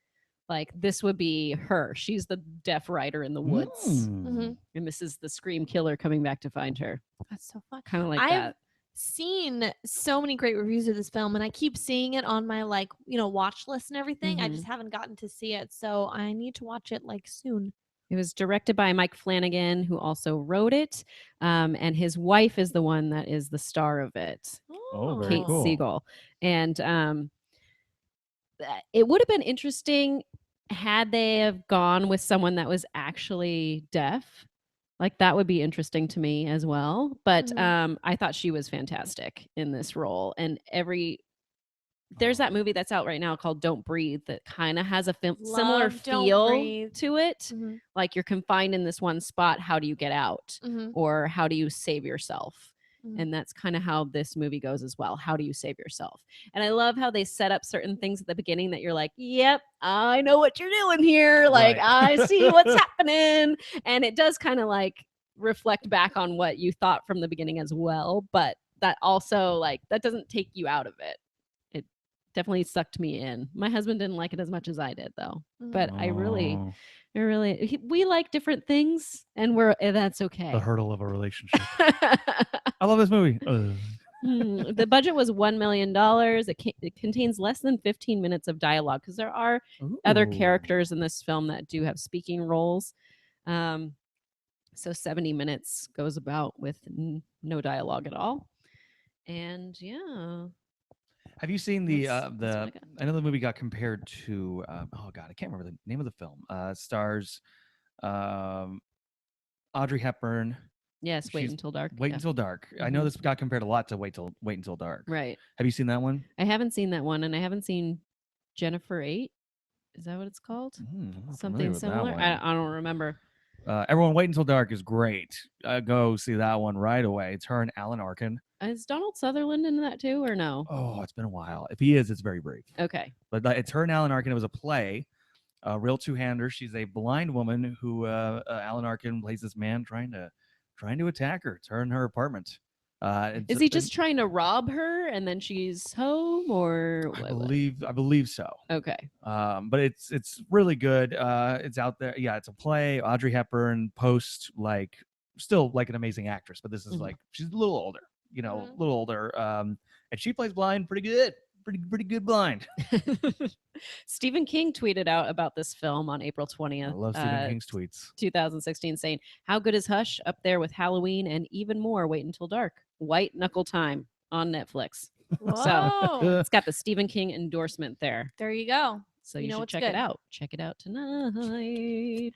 Like, this would be her. She's the deaf writer in the woods. And this is the Scream killer coming back to find her. That's so fun. Kind of like I've that. seen so many great reviews of this film, and I keep seeing it on my like, watch list and everything. I just haven't gotten to see it, so I need to watch it like soon. It was directed by Mike Flanagan, who also wrote it. And his wife is the one that is the star of it. Oh, very Kate cool. Siegel. And it would have been interesting had they have gone with someone that was actually deaf. Like, that would be interesting to me as well. But I thought she was fantastic in this role. And there's that movie that's out right now called Don't Breathe that kind of has a similar feel to it. Like, you're confined in this one spot. How do you get out? Or how do you save yourself? And that's kind of how this movie goes as well. How do you save yourself? And I love how they set up certain things at the beginning that you're like, yep, I know what you're doing here. Like, I see what's happening. And it does kind of like reflect back on what you thought from the beginning as well. But that also, like, that doesn't take you out of it. It definitely sucked me in. My husband didn't like it as much as I did, though. But we like different things, and that's okay. The hurdle of a relationship. I love this movie. The budget was $1 million. It contains less than 15 minutes of dialogue because there are other characters in this film that do have speaking roles. So 70 minutes goes about with no dialogue at all. And yeah. Have you seen I know the movie got compared to oh god, I can't remember the name of the film. Stars Audrey Hepburn. Yes, Wait Until Dark. Wait Until Dark. I know this got compared a lot to Wait Until Dark. Right. Have you seen that one? I haven't seen that one, and I haven't seen Jennifer 8. Is that what it's called? Something similar? I don't remember. Everyone, Wait Until Dark is great. Go see that one right away. It's her and Alan Arkin. Is Donald Sutherland in that too, or no? Oh, it's been a while. If he is, it's very brief. Okay. But it's her and Alan Arkin. It was a play, a real two-hander. She's a blind woman who Alan Arkin plays this man trying to attack her. It's her in her apartment. Is he just trying to rob her and then she's home, or I believe so. Okay. But it's really good. It's out there. Yeah, it's a play. Audrey Hepburn still like an amazing actress, but this is like she's a little older. A little older. And she plays blind pretty good. Pretty good blind. Stephen King tweeted out about this film on April 20th. I love Stephen King's tweets. 2016, saying, "How good is Hush? Up there with Halloween and even more Wait Until Dark. White Knuckle Time on Netflix." Whoa. So it's got the Stephen King endorsement there. There you go. So you should check it out. Check it out tonight.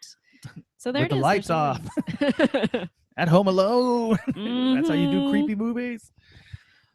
So there with it is. The lights off. At home alone. That's how you do creepy movies.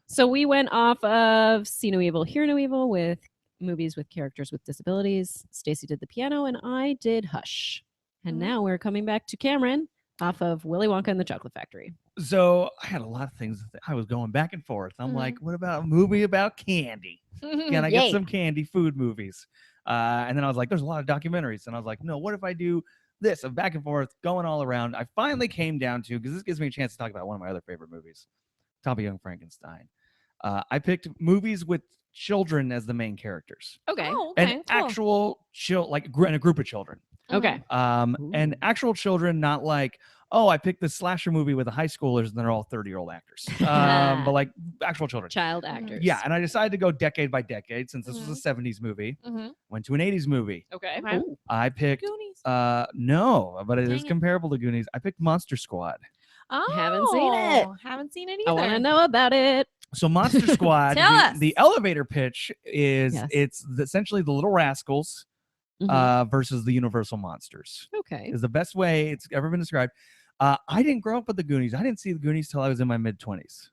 So we went off of See No Evil, Hear No Evil with movies with characters with disabilities. Stacy did the piano and I did Hush. And Mhm. now we're coming back to Cameron off of Willy Wonka and the Chocolate Factory. So I had a lot of things that I was going back and forth. I'm Mhm. like, what about a movie about candy? Can I get Yay. some candy food movies? And then I was like, there's a lot of documentaries. And I was like, no, what if I do this? I'm back and forth, going all around. I finally came down to, because this gives me a chance to talk about one of my other favorite movies, Top of Young Frankenstein. I picked movies with children as the main characters. Okay. Oh, okay. And Cool. actual and a group of children. Okay. And Ooh. actual children, not like, oh, I picked this slasher movie with the high schoolers and they're all 30-year-old actors. But like actual children. Child actors. Yeah, and I decided to go decade by decade since this Mhm. was a 70s movie. Mhm. Went to an 80s movie. Okay. Okay. Ooh. I picked Goonies. no, but it is Dang it. comparable to Goonies. I picked Monster Squad. Oh, Haven't seen it. Haven't seen it I either. want to know about it. So Monster Squad, Tell us. the elevator pitch is Yes. it's essentially the Little Rascals Mhm. versus the Universal Monsters. Okay. Is the best way it's ever been described. I didn't grow up with the Goonies. I didn't see the Goonies till I was in my mid-20s.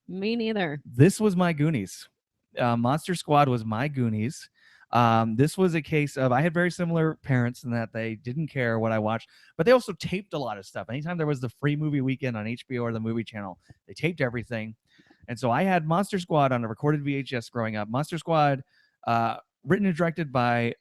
Me neither. This was my Goonies. Monster Squad was my Goonies. This was a case of I had very similar parents in that they didn't care what I watched, but they also taped a lot of stuff. Anytime there was the free movie weekend on HBO or the movie channel, they taped everything. And so I had Monster Squad on a recorded VHS growing up. Monster Squad, written and directed by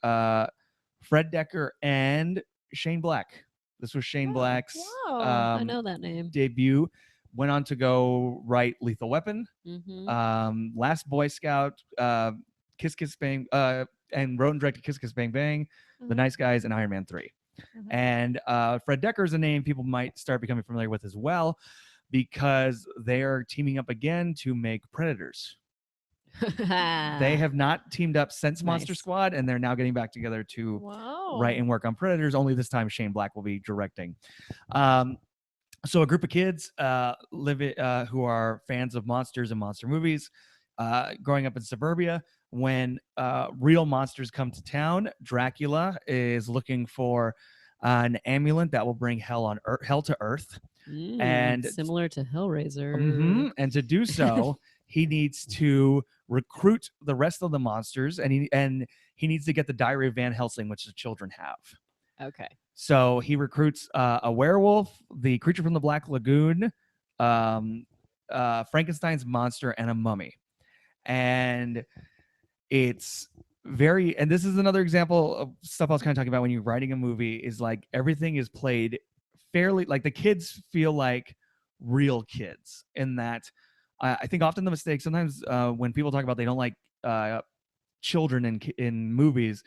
Fred Decker and Shane Black. This was Shane Oh, Black's whoa. I know that name. debut. Went on to go write Lethal Weapon, Mhm. Last Boy Scout, Kiss Kiss Bang, and wrote and directed Kiss Kiss Bang Bang, The Mhm. Nice Guys, and Iron Man 3. Mhm. And Fred Decker is a name people might start becoming familiar with as well, because they are teaming up again to make Predators. They have not teamed up since Monster Nice. Squad, and they're now getting back together to Whoa. write and work on Predators. Only this time Shane Black will be directing. So a group of kids who are fans of monsters and monster movies, growing up in suburbia. When real monsters come to town, Dracula is looking for an amulet that will bring hell to earth. And similar to Hellraiser. And to do so, he needs to recruit the rest of the monsters, and he needs to get the Diary of Van Helsing, which the children have. Okay. So he recruits a werewolf, the creature from the Black Lagoon, Frankenstein's monster, and a mummy. And it's and this is another example of stuff I was kind of talking about when you're writing a movie, is like everything is played fairly, like the kids feel like real kids, in that I think often the mistake sometimes when people talk about they don't like children in movies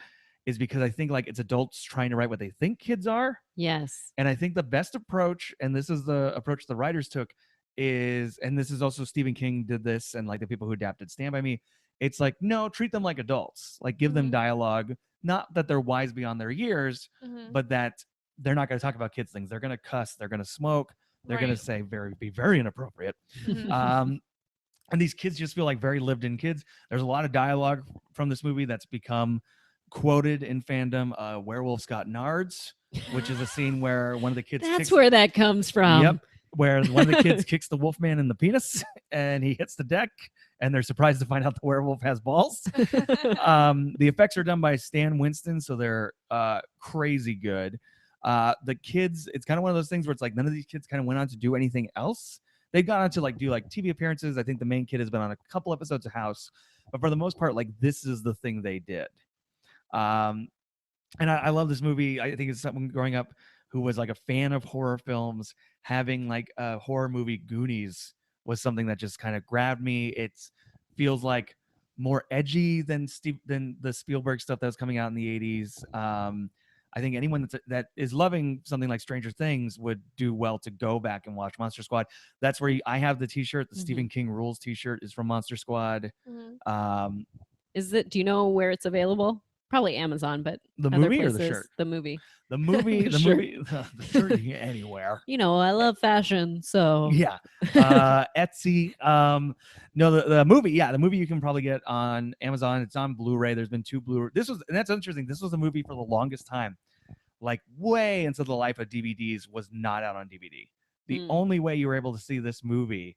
is because I think like it's adults trying to write what they think kids are. Yes. And I think the best approach, and this is the approach the writers took, is, and this is also Stephen King did this, and like the people who adapted Stand By Me, it's like, no, treat them like adults, like give them dialogue, not that they're wise beyond their years, but that they're not going to talk about kids things. They're going to cuss, they're going to smoke, they're going to say be very inappropriate. And these kids just feel like very lived in kids. There's a lot of dialogue from this movie that's become quoted in fandom. Werewolf's Got Nards, which is a scene where one of the kids That's where that comes from. Yep. Where one of the kids kicks the wolfman in the penis and he hits the deck, and they're surprised to find out the werewolf has balls. The effects are done by Stan Winston, so they're crazy good. The kids, it's kind of one of those things where it's like none of these kids kind of went on to do anything else. They've gone on to like do like TV appearances. I think the main kid has been on a couple episodes of House, but for the most part, like this is the thing they did. And I love this movie. I think it's someone growing up who was like a fan of horror films, having like a horror movie Goonies was something that just kind of grabbed me. It feels like more edgy than the Spielberg stuff that was coming out in the 80s. I think anyone that is loving something like Stranger Things would do well to go back and watch Monster Squad. That's where I have the T-shirt. The Stephen King Rules T-shirt is from Monster Squad. Is it? Do you know where it's available? Probably Amazon, but the other movie places, or the shirt? The movie. The movie. The Shirt. movie. The shirt anywhere. You know, I love fashion, so Yeah. Etsy. No, the movie. Yeah, the movie you can probably get on Amazon. It's on Blu-ray. There's been 2 Blu-ray. And that's interesting. This was a movie for the longest time, like way into the life of DVDs, was not out on DVD. The only way you were able to see this movie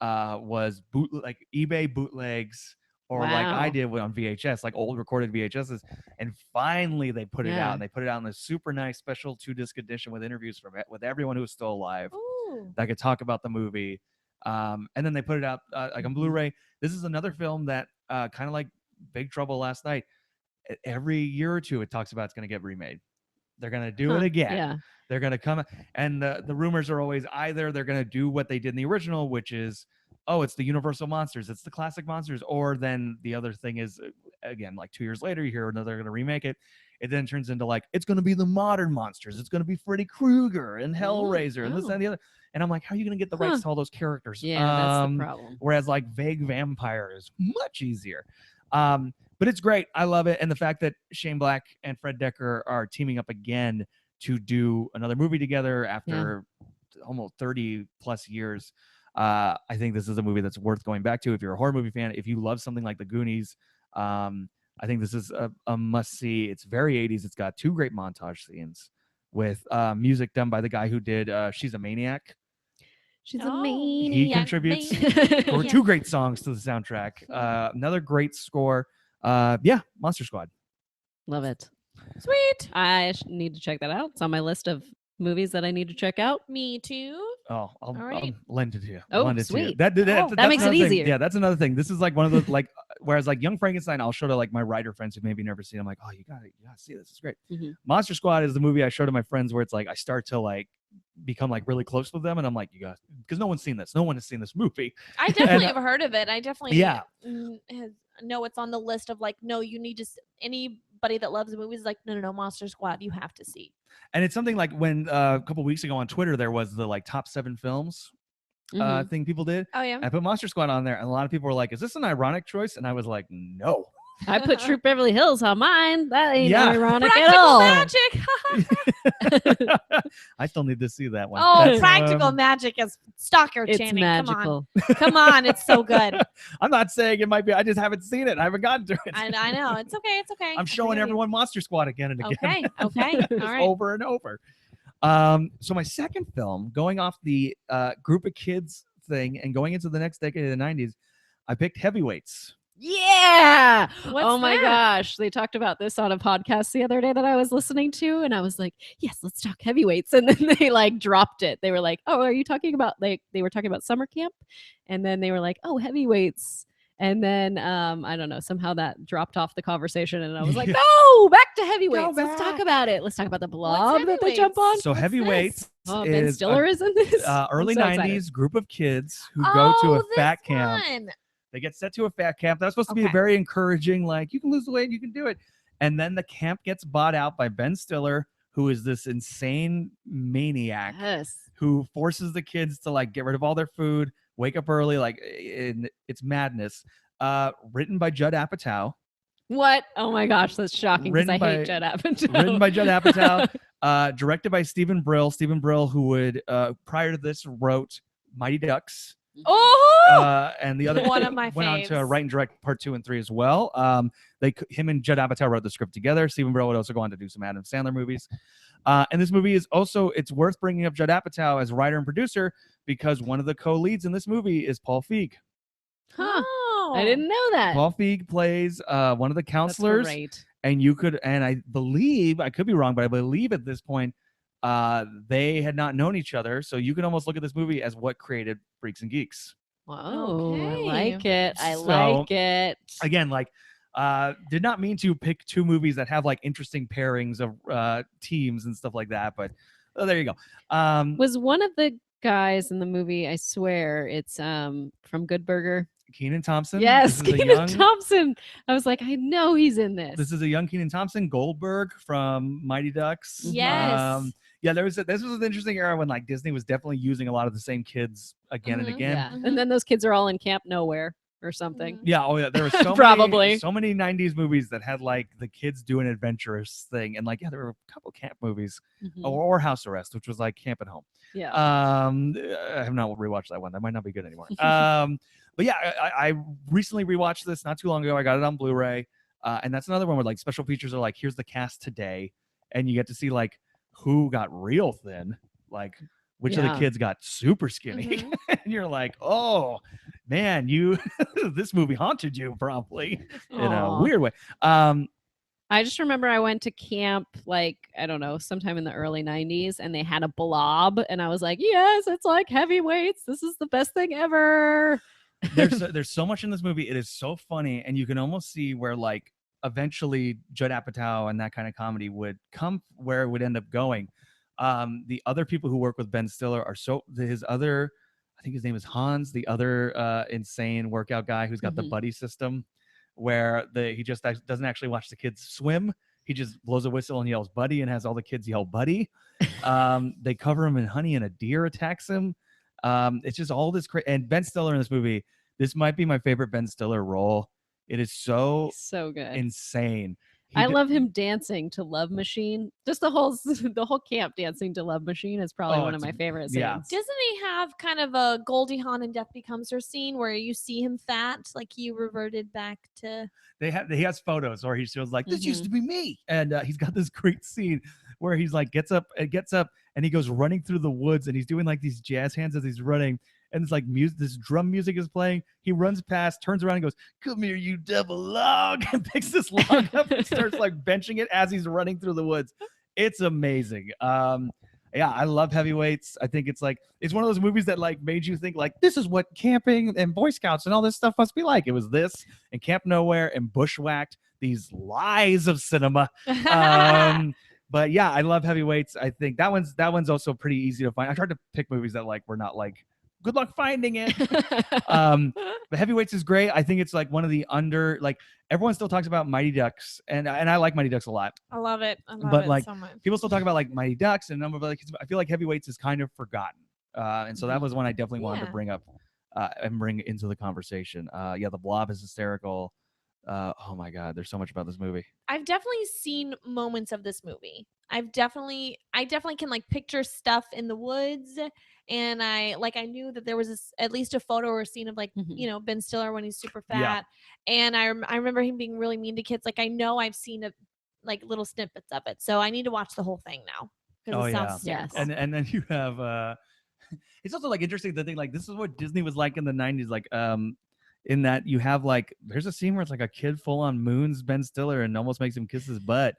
was like eBay bootlegs, or like I Wow. did on VHS, like old recorded VHSs. And finally they put it Yeah. out, and they put it out in this super nice special 2-disc edition with interviews with everyone who was still alive Ooh. that could talk about the movie. And then they put it out like on Blu-ray. This is another film that kind of like Big Trouble Last Night. Every year or two, it talks about it's going to get remade. They're going to do it again. Yeah. They're going to come, and the rumors are always either they're going to do what they did in the original, which is, oh, it's the Universal monsters, it's the classic monsters, or then the other thing is, again, like 2 years later, you hear another, they're going to remake it. It then turns into like, it's going to be the modern monsters. It's going to be Freddy Krueger and Hellraiser and this and the other. And I'm like, how are you going to get the rights to all those characters? Yeah, that's the problem. Whereas like vague vampire is much easier. But it's great. I love it. And the fact that Shane Black and Fred Dekker are teaming up again to do another movie together after almost 30 plus years. I think this is a movie that's worth going back to if you're a horror movie fan. If you love something like The Goonies, I think this is a must-see. It's very 80s. It's got 2 great montage scenes with music done by the guy who did She's a Maniac. She's Oh. a maniac. He contributes or 2 great songs to the soundtrack. Another great score. Monster Squad. Love it. Sweet. I need to check that out. It's on my list of movies that I need to check out. Me too. Oh, I'll right. lend it to you. Oh, Lend it to you. sweet. That That that's makes it another thing. easier. Yeah, that's another thing. This is like one of the like, whereas like Young Frankenstein, I'll show to like my writer friends who maybe never seen. I'm like, oh, you gotta see this. It's great. Mhm. Monster Squad is the movie I show to my friends where it's like I start to like become like really close with them, and I'm like, you guys, because no one's seen this. No one has seen this movie. I definitely have heard of it. I definitely Yeah. know it's on the list of like, no, you need to anybody that loves the movies is like, no, Monster Squad, you have to see. And it's something like when a couple weeks ago on Twitter there was the like top 7 films Mhm. thing people did. Oh yeah. I put Monster Squad on there, and a lot of people were like, is this an ironic choice? And I was like, no. I put Troop Beverly Hills on mine. That ain't Yeah. ironic at Practical all. magic. I still need to see that one. Oh, That's, practical magic is Stalker It's Channing. magical. Come on, it's so good. I'm not saying it might be. I just haven't seen it. I haven't gotten to it. I know. It's okay. It's okay. I'm showing everyone Monster Squad again and again. Okay. Just All right. over and over. So my second film, going off the group of kids thing and going into the next decade of the 90s, I picked Heavyweights. Yeah. What's Oh my that? gosh. They talked about this on a podcast the other day that I was listening to. And I was like, yes, let's talk heavyweights. And then they like dropped it. They were like, oh, are you talking about they were talking about summer camp? And then they were like, oh, heavyweights. And then I don't know, somehow that dropped off the conversation. And I was like, Yeah. no, back to heavyweights. Let's talk back. about it. Let's talk about the blob that they Heavyweights? jump on. So What's Heavyweights Oh, Ben is Stiller is in this. early I'm so excited. 90s group of kids who go to a this fat camp. one. They get set to a fat camp. That's supposed to be Okay. very encouraging, like you can lose the weight, you can do it. And then the camp gets bought out by Ben Stiller, who is this insane maniac Yes. who forces the kids to like get rid of all their food, wake up early, like it's madness. Written by Judd Apatow. What? Oh my gosh, that's shocking because Written I by- hate Judd Apatow. Written by Judd Apatow. Directed by Stephen Brill. Stephen Brill, who would prior to this wrote Mighty Ducks. Oh, And the other One of my went on to faves. write and direct part 2 and 3 as well. Him and Judd Apatow wrote the script together. Stephen Brill would also go on to do some Adam Sandler movies. And this movie is also, it's worth bringing up Judd Apatow as writer and producer because one of the co-leads in this movie is Paul Feig. Huh. Oh. I didn't know that. Paul Feig plays one of the That's counselors, great. and you could, and I believe, I could be wrong, but I believe at this point they had not known each other, so you can almost look at this movie as what created Freaks and Geeks. Whoa, I Okay. like it. I So, like it. Again, like did not mean to pick 2 movies that have like interesting pairings of teams and stuff like that, but there you go. Was one of the guys in the movie, I swear, it's from Good Burger. Kenan Thompson. Yes, This is a Kenan young- Thompson. I was like, I know he's in this. This is a young Kenan Thompson. Goldberg from Mighty Ducks. Yes. Yeah, this was an interesting era when like Disney was definitely using a lot of the same kids again and Mhm. again. Yeah. Mhm. And then those kids are all in Camp Nowhere or something. Mhm. Yeah, oh yeah, there were so Probably. so many 90s movies that had like the kids do an adventurous thing, and like yeah, there were a couple camp movies Mhm. or House Arrest, which was like camp at home. Yeah. I have not rewatched that one. That might not be good anymore. But yeah, I recently rewatched this not too long ago. I got it on Blu-ray, and that's another one where like special features are like here's the cast today, and you get to see like who got real thin, like which of the Yeah. kids got super skinny, and you're like, oh man, you this movie haunted you probably in a Aw. weird way. I just remember I went to camp, like, I don't know, sometime in the early 90s, and they had a blob. And I was like, yes, it's like heavyweights. This is the best thing ever. There's so much in this movie. It is so funny, and you can almost see where like eventually Judd Apatow and that kind of comedy would come where it would end up going. The other people who work with Ben Stiller are his other, I think his name is Hans, the other insane workout guy who's got the buddy system, where he just doesn't actually watch the kids swim. He just blows a whistle and yells "buddy" and has all the kids yell "buddy." They cover him in honey and a deer attacks him. It's just all this and Ben Stiller in this movie. This might be my favorite Ben Stiller role. It is so good. insane. I love him dancing to Love Machine. Just the whole camp dancing to Love Machine is probably one of my favorite scenes. yeah. Doesn't he have kind of a Goldie Hawn in Death Becomes Her scene where you see him fat, like he reverted back to? He has photos where he feels like this used to be me, and he's got this great scene where he's like gets up and he goes running through the woods and he's doing like these jazz hands as he's running. And it's like this drum music is playing. He runs past, turns around and goes, "Come here, you devil log," and picks this log up and starts like benching it as he's running through the woods. It's amazing. Yeah, I love Heavyweights. I think it's one of those movies that like made you think like this is what camping and Boy Scouts and all this stuff must be like. It was this and Camp Nowhere and Bushwhacked, these lies of cinema. But yeah, I love Heavyweights. I think that one's also pretty easy to find. I tried to pick movies that like were not like good luck finding it. But Heavyweights is great. I think it's like one of the everyone still talks about Mighty Ducks, and I like Mighty Ducks a lot. I love it. I love But it like so much. people still talk about like Mighty Ducks and a number of other kids. I feel like Heavyweights is kind of forgotten. And so that was one I definitely wanted to bring up and bring into the conversation. Yeah, the Blob is hysterical. Oh my God, there's so much about this movie. I've definitely seen moments of this movie. I definitely can like picture stuff in the woods, and I knew that there was at least a photo or a scene of like Ben Stiller when he's super fat, and I remember him being really mean to kids. Like I know I've seen like little snippets of it, so I need to watch the whole thing now because it sounds hysterical. And then you have it's also like interesting to think like this is what Disney was like in the 90s, like in that you have like there's a scene where it's like a kid full on moons Ben Stiller and almost makes him kiss his butt.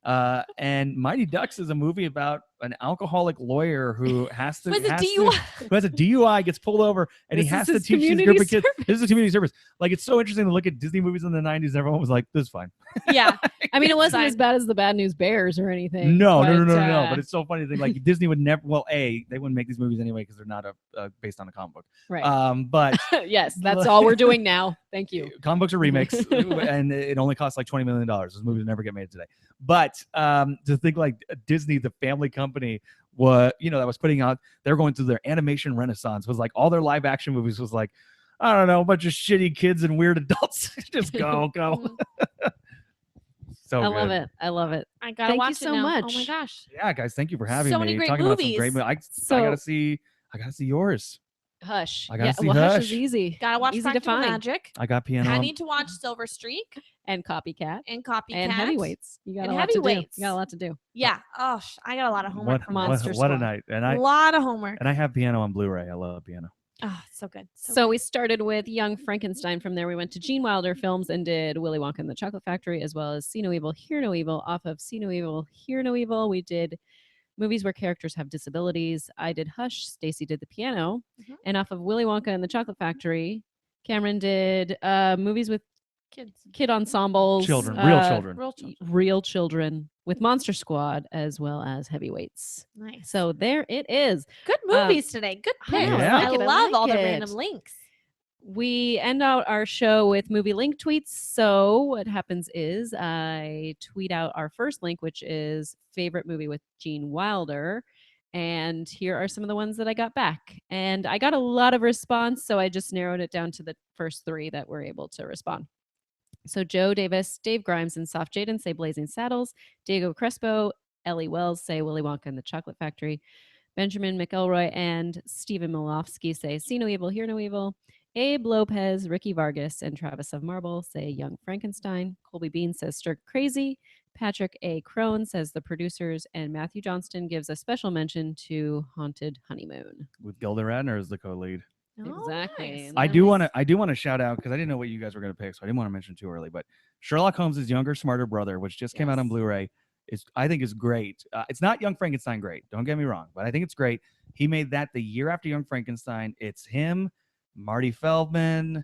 And Mighty Ducks is a movie about an alcoholic lawyer who has a DUI, gets pulled over, and he has to teach these group of kids. This is a community service. Like it's so interesting to look at Disney movies in the 90s. Everyone was like, "This is fine." Yeah, I mean, it wasn't as bad as the Bad News Bears or anything. No. But it's so funny to think like Disney would never. Well, they wouldn't make these movies anyway because they're not based on a comic book. Right. But yes, that's all we're doing now. Thank you. Comic books are remakes, and it only costs like $20 million. Those movies never get made today. But to think like Disney, the family company, that was putting out, they're going through their animation renaissance, was like all their live action movies was like, I don't know, a bunch of shitty kids and weird adults. Just go. So I love it. I love it. I gotta watch you so it now. much. Oh my gosh. Yeah, guys, thank you for having So me. many great Talking movies. about some great movies. I gotta see yours. Hush. I gotta see Hush Hush. is easy. Gotta watch Easy to Practical find. Magic. I got Piano. I need to watch Silver Streak And Copycat. and Copycat And Heavyweights. You got And a lot to do. Heavyweights. You got a lot to do. Yeah. Oh, I got a lot of homework. from that. Monster what a Squad. night. And A lot of homework. I have Piano on Blu-ray. I love Piano. Oh, so good. So we started with Young Frankenstein. From there, we went to Gene Wilder films and did Willy Wonka and the Chocolate Factory, as well as See No Evil, Hear No Evil. Off of See No Evil, Hear No Evil, we did movies where characters have disabilities. I did Hush. Stacy did The Piano. And off of Willy Wonka and the Chocolate Factory, Cameron did movies with kid ensembles. Children. Real children. With Monster Squad, as well as Heavyweights. Nice. So there it is. Good movies today. Good picks. Yeah. I love all the like it. random links. We end out our show with movie link tweets. So what happens is I tweet out our first link, which is favorite movie with Gene Wilder. And here are some of the ones that I got back. And I got a lot of response, so I just narrowed it down to the first three that were able to respond. So Joe Davis, Dave Grimes, and Soft Jaden say Blazing Saddles. Diego Crespo, Ellie Wells say Willy Wonka and the Chocolate Factory. Benjamin McElroy and Stephen Milofsky say See No Evil, Hear No Evil. Abe Lopez, Ricky Vargas, and Travis of Marble say Young Frankenstein. Colby Bean says Stir Crazy. Patrick A. Crone says the producers, and Matthew Johnston gives a special mention to Haunted Honeymoon. With Gilda Radner as the co-lead. Oh, Exactly. nice. And I then do we- want to shout out because I didn't know what you guys were going to pick, so I didn't want to mention too early. But Sherlock Holmes' younger, smarter brother, which just came out on Yes. Blu-ray, I think is great. It's not Young Frankenstein great, don't get me wrong, but I think it's great. He made that the year after Young Frankenstein. It's him, Marty Feldman,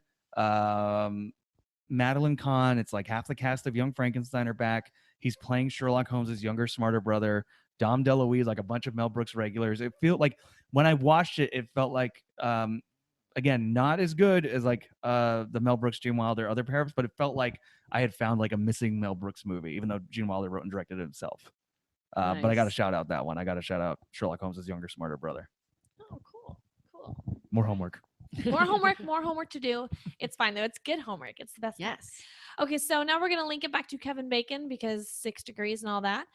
Madeline Kahn. It's like half the cast of Young Frankenstein are back. He's playing Sherlock Holmes' younger, smarter brother. Dom DeLuise, like a bunch of Mel Brooks regulars. It felt like when I watched it, it felt like again, not as good as like the Mel Brooks, Gene Wilder, other pairs, but it felt like I had found like a missing Mel Brooks movie, even though Gene Wilder wrote and directed it himself. But I got to Nice. shout out that one. I got to shout out Sherlock Holmes' younger, smarter brother. Oh, cool. More homework. More homework to do. It's fine though. It's good homework. It's the best. kind. Yes. Okay, so now we're gonna link it back to Kevin Bacon because 6 Degrees and all that.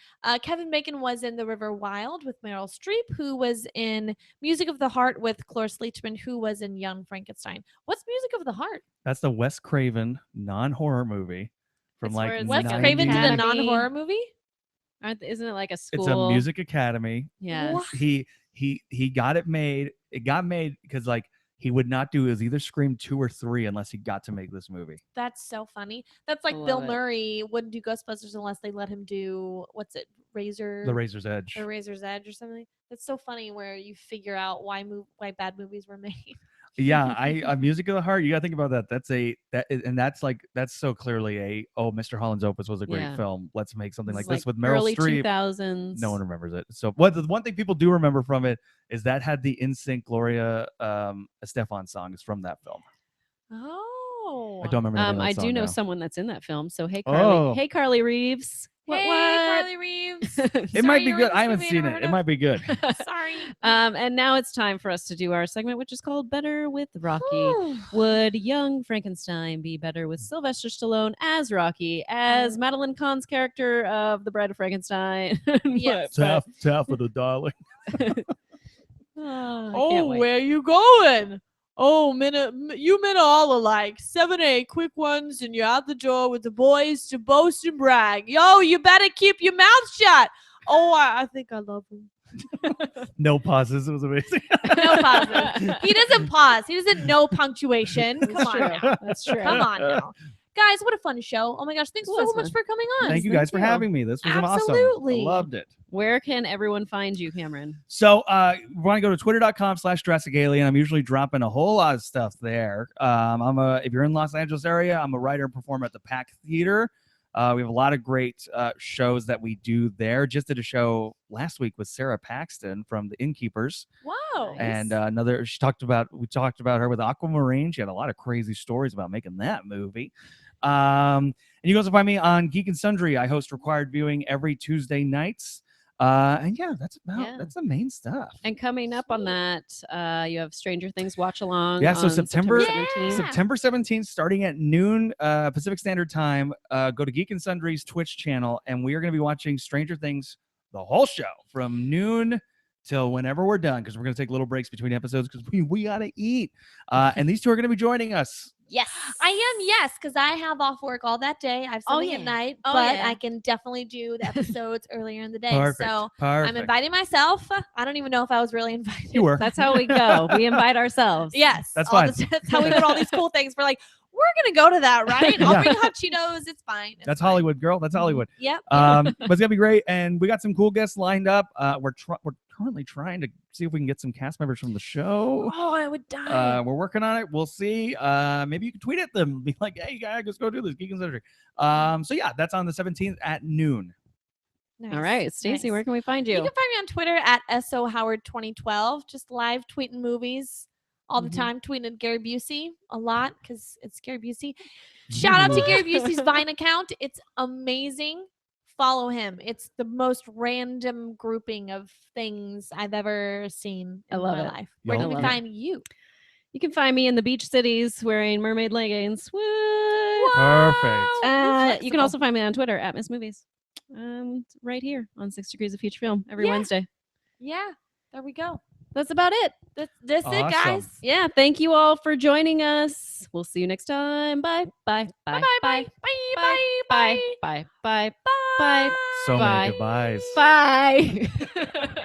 Kevin Bacon was in The River Wild with Meryl Streep, who was in Music of the Heart with Cloris Leachman, who was in Young Frankenstein. What's Music of the Heart? That's the Wes Craven non-horror movie from It's where like it's Wes like a Craven did a Academy. non-horror movie. Isn't it like a school? It's a music academy. Yes. What? He got it made. It got made because like he would not do is either Scream 2 or 3 unless he got to make this movie. That's so funny. That's like I Bill love it. Murray wouldn't do Ghostbusters unless they let him do The Razor's Edge. or Razor's Edge or something. That's so funny where you figure out why bad movies were made. Yeah, Music of the Heart. You gotta think about that. That's so clearly Mr. Holland's Opus was a great Yeah. film. Let's make something This like is this with Meryl early Streep. 2000s. No one remembers it. So the one thing people do remember from it is that had the NSYNC Gloria Estefan songs from that film. Oh. I don't remember. The name of that I do song know now. someone that's in that film. So hey, Carly. Oh. Hey, Carly Reeves. What? Carly Reeves. It might Sorry, be you're in good. this I haven't movie I seen never it. heard It of. might be good. Sorry. And now it's time for us to do our segment, which is called Better with Rocky. Would young Frankenstein be better with Sylvester Stallone as Rocky, as Madeline Kahn's character of The Bride of Frankenstein? Yes. But- Half of the darling. I can't wait. where you going? Oh, you men are all alike. 7A, quick ones, and you're out the door with the boys to boast and brag. Yo, you better keep your mouth shut. Oh, I think I love him. No pauses. It was amazing. No pauses. He doesn't pause. He doesn't know punctuation. Come on now. That's true. Come on now. Guys, what a fun show. Oh my gosh, thanks It so was much fun. for coming on. Thank you Thank guys for you. having me. This was Absolutely. awesome. I loved it. Where can everyone find you, Cameron? So you want to go to twitter.com/Jurassicalien. I'm usually dropping a whole lot of stuff there. If you're in Los Angeles area, I'm a writer and performer at the Pack Theater. We have a lot of great shows that we do there. Just did a show last week with Sarah Paxton from The Innkeepers. Wow. And we talked about her with Aquamarine. She had a lot of crazy stories about making that movie. And you can also find me on Geek and Sundry. I host required viewing every Tuesday nights. And yeah, that's the main stuff. And coming up on that, you have Stranger Things watch along. Yeah, so on September 17th. September 17th, starting at noon Pacific Standard Time, go to Geek and Sundry's Twitch channel, and we are going to be watching Stranger Things, the whole show, from noon till whenever we're done, because we're going to take little breaks between episodes because we got to eat. And these two are going to be joining us. Yes. I am, yes, because I have off work all that day. I have something at yeah. night, Oh, but yeah. I can definitely do the episodes earlier in the day. Perfect. So Perfect. I'm inviting myself. I don't even know if I was really invited. You were. That's how we go. We invite ourselves. Yes. That's all fine. that's how we go to all these cool things. We're like, we're going to go to that, right? I'll Yeah. bring hot Cheetos. It's fine. It's That's fine. Hollywood, girl. That's Hollywood. Yep. But it's gonna be great, and we got some cool guests lined up. We're currently trying to see if we can get some cast members from the show. Oh, I would die. We're working on it. We'll see. Maybe you can tweet at them, be like, "Hey, guys, let's go do this." Geek and Sundry. So yeah, that's on the 17th at noon. Nice. All right, Stacey, Nice. where can we find You you? can find me on Twitter at SOHoward2012. Just live tweeting movies all the Mhm. time, tweeting at Gary Busey a lot because it's Gary Busey. Shout out to Gary Busey's Vine account. It's amazing. Follow him. It's the most random grouping of things I've ever seen I in love my it. life. Where I can we love it. find you? You can find me in the beach cities wearing mermaid leggings. What? Perfect. You can also find me on Twitter at Miss Movies. Right here on 6 Degrees of Future Film every Yeah. Wednesday. Yeah, there we go. That's about it. That's it, Awesome. guys. Yeah, thank you all for joining us. We'll see you next time. Bye. Bye. Bye. Bye. Bye. Bye. Bye. Bye. Bye. So Bye. many goodbyes. Bye.